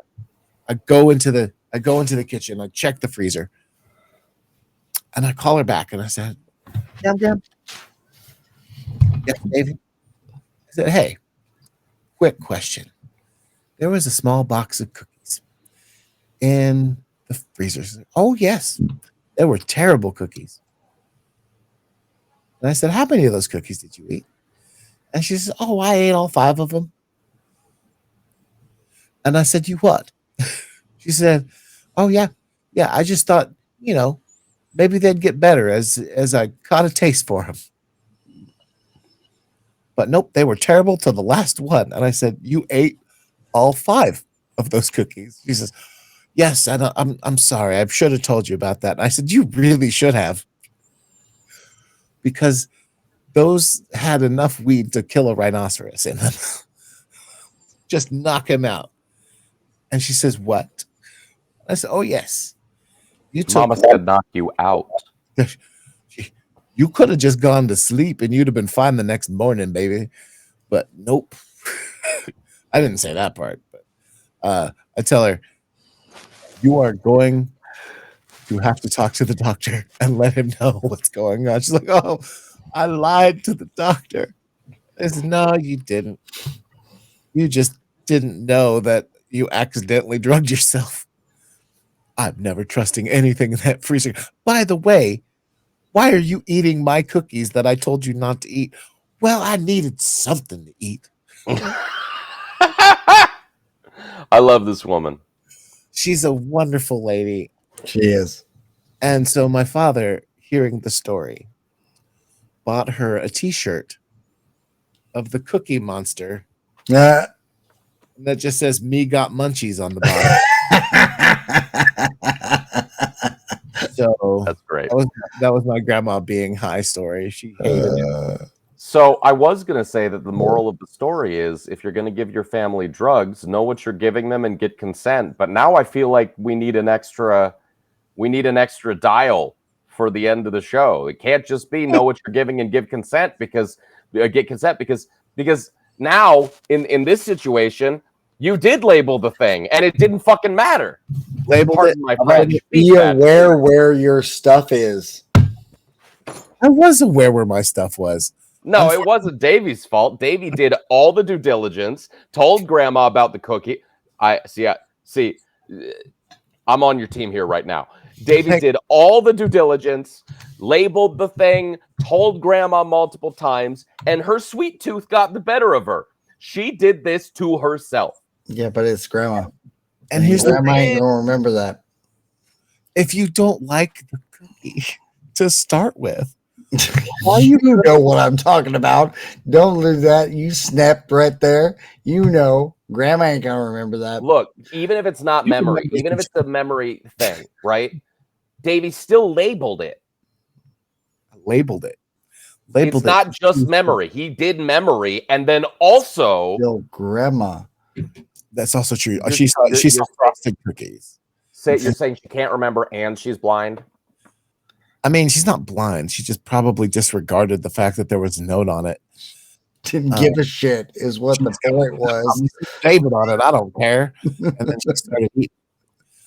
I go into the kitchen. I check the freezer, and I call her back, and I said, "Yum. Yes, David." I said, "Hey, quick question. There was a small box of cookies in the freezer." Oh yes, there were terrible cookies. And I said, how many of those cookies did you eat? And she says, oh, I ate all 5 of them. And I said, you what? She said, oh, yeah. Yeah, I just thought, you know, maybe they'd get better as I caught a taste for them. But nope, they were terrible to the last one. And I said, you ate all 5 of those cookies. She says, yes, and I'm sorry. I should have told you about that. And I said, you really should have. Because those had enough weed to kill a rhinoceros in them. Just knock him out. And she says, what? I said, oh, yes. Mama said knock you out. You could have just gone to sleep and you'd have been fine the next morning, baby. But nope. I didn't say that part. But I tell her, you are going to have to talk to the doctor and let him know what's going on. She's like, oh, I lied to the doctor. I said, no, you didn't. You just didn't know that you accidentally drugged yourself. I'm never trusting anything in that freezer. By the way, why are you eating my cookies that I told you not to eat? Well, I needed something to eat. I love this woman. She's a wonderful lady. She is. And so my father, hearing the story, bought her a t-shirt of the Cookie Monster that just says "Me got munchies" on the bottom. So that's great. That was my grandma being high story. She hated it. So I was going to say that the moral of the story is if you're going to give your family drugs, know what you're giving them and get consent. But now I feel like we need an extra dial for the end of the show. It can't just be know what you're giving and give consent because now in this situation you did label the thing and it didn't fucking matter. Labeled it. My French. Be aware where your stuff is. I was aware where my stuff was. No, it wasn't Davey's fault. Davey did all the due diligence, told grandma about the cookie. I see. I'm on your team here right now. Davey did all the due diligence, labeled the thing, told grandma multiple times, and her sweet tooth got the better of her. She did this to herself. Yeah, but it's grandma. And here's the grandma ain't gonna remember that. if you don't like the cookie to start with, You know what I'm talking about. Don't lose that. You snapped right there. You know, grandma ain't gonna remember that. Look, even if it's not memory, even if it's the memory thing, right? Davey still labeled it. Labeled It's not just memory. He did memory, and then also Still grandma. That's also true. You're- She saw frosted cookies. you're saying she can't remember and she's blind. I mean, she's not blind. She just probably disregarded the fact that there was a note on it. Didn't give a shit is what the point was. David on it. I don't care. And then she started eating.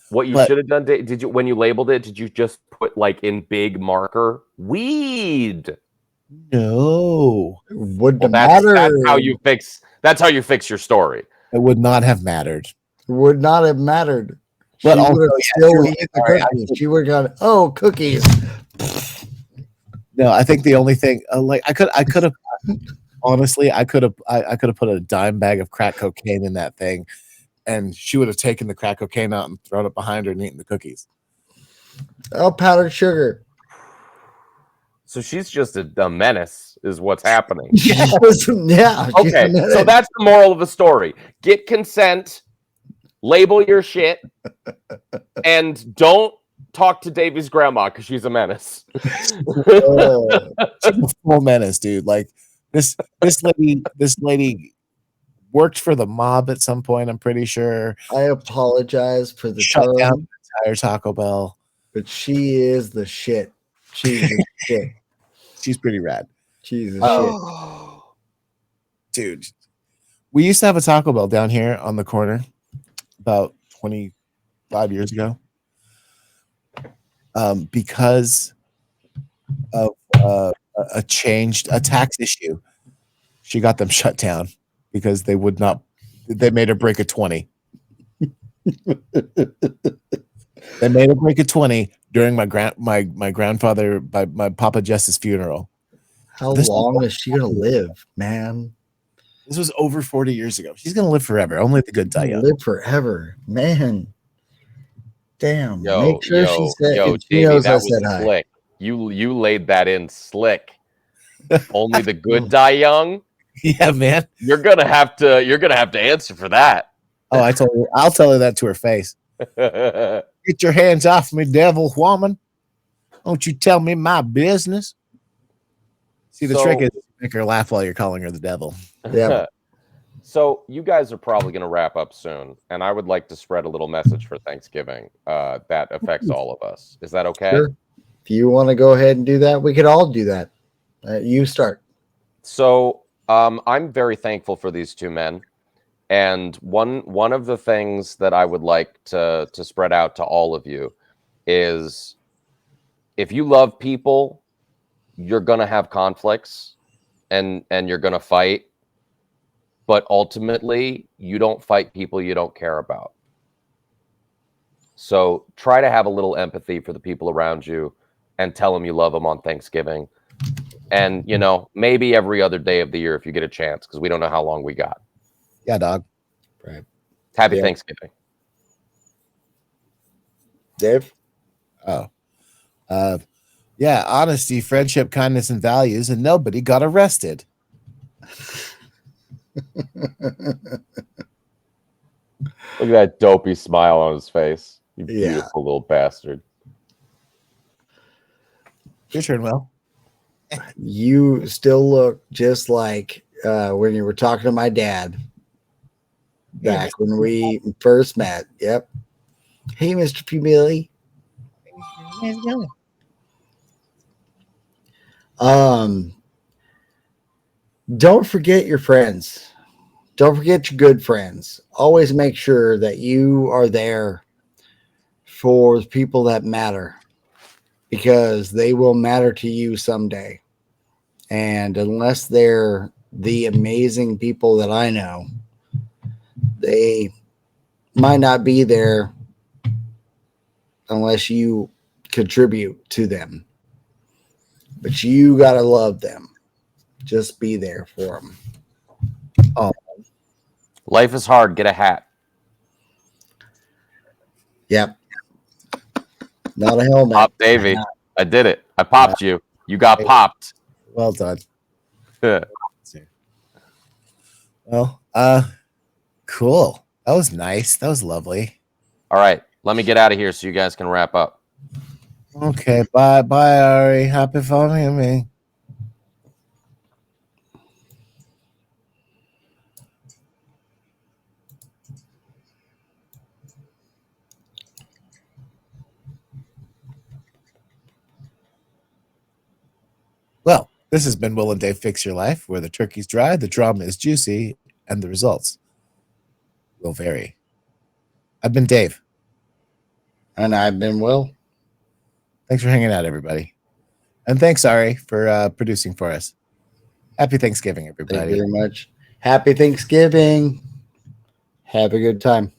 What you should have done, did you when you labeled it? Did you just put like in big marker weed? No, Wouldn't Well, matter. that's how you fix. That's how you fix your story. it would not have mattered. Would not have mattered. But She also, would have yeah, still you're eaten the right. cookies. She would have gone, cookies. No, I think the only thing, I could have, honestly, I could have put a dime bag of crack cocaine in that thing, and she would have taken the crack cocaine out and thrown it behind her and eaten the cookies. Oh, powdered sugar. So she's just a menace, is what's happening. Yeah. Okay, so that's the moral of the story. Get consent, label your shit, and don't talk to Davey's grandma because she's a menace. She's a full menace, dude. Like this lady worked for the mob at some point. I'm pretty sure. I apologize for the Shut term, down the entire Taco Bell. but she is the shit. She's the shit. She's pretty rad. She's the Dude. We used to have a Taco Bell down here on the corner about 25 years ago. Because of a tax issue, she got them shut down because they made her break a 20. They made her break a 20 during my grandfather, my Papa Jess's funeral. How long is she gonna live, man? This was over 40 years ago. She's gonna live forever. Only the good die young. Live forever, man. Damn. Make sure she Davey, knows that I was said hi. slick. You laid that in slick. Only the good die young. Yeah, man. You're gonna have to answer for that. Oh, I'll tell her that to her face. Get your hands off me, devil woman. Don't you tell me my business. See, the trick is to make her laugh while you're calling her the devil. Yeah. So you guys are probably going to wrap up soon, and I would like to spread a little message for Thanksgiving that affects all of us. Is that okay? Sure. If you want to go ahead and do that, we could all do that. You start. So I'm very thankful for these two men, and one of the things that I would like to spread out to all of you is, if you love people, you're going to have conflicts, and you're going to fight. But ultimately, you don't fight people you don't care about. So try to have a little empathy for the people around you and tell them you love them on Thanksgiving. And, maybe every other day of the year if you get a chance, because we don't know how long we got. Yeah, dog. Right. Happy Thanksgiving. Dave? Yeah, honesty, friendship, kindness, and values, and nobody got arrested. Look at that dopey smile on his face. You Yeah. beautiful little bastard. Your turn, Will. You still look just like when you were talking to my dad back when we first met. Yep. Hey, Mr. P. Billy. How's it going? Don't forget your friends. Don't forget your good friends. Always make sure that you are there for the people that matter, because they will matter to you someday. And unless they're the amazing people that I know, they might not be there unless you contribute to them. But you got to love them. Just be there for them. Oh, Life is hard. Get a hat. Yep. Not a helmet. Pop Davy. I did it. I popped you. You got popped. Well done. Yeah. Well, cool. That was nice. That was lovely. All right. Let me get out of here so you guys can wrap up. Okay. Bye, Ari. Happy following me. Well, this has been Will and Dave Fix Your Life, where the turkey's dry, the drama is juicy, and the results will vary. I've been Dave. And I've been Will. Thanks for hanging out, everybody. And thanks, Ari, for producing for us. Happy Thanksgiving, everybody. Thank you very much. Happy Thanksgiving. Have a good time.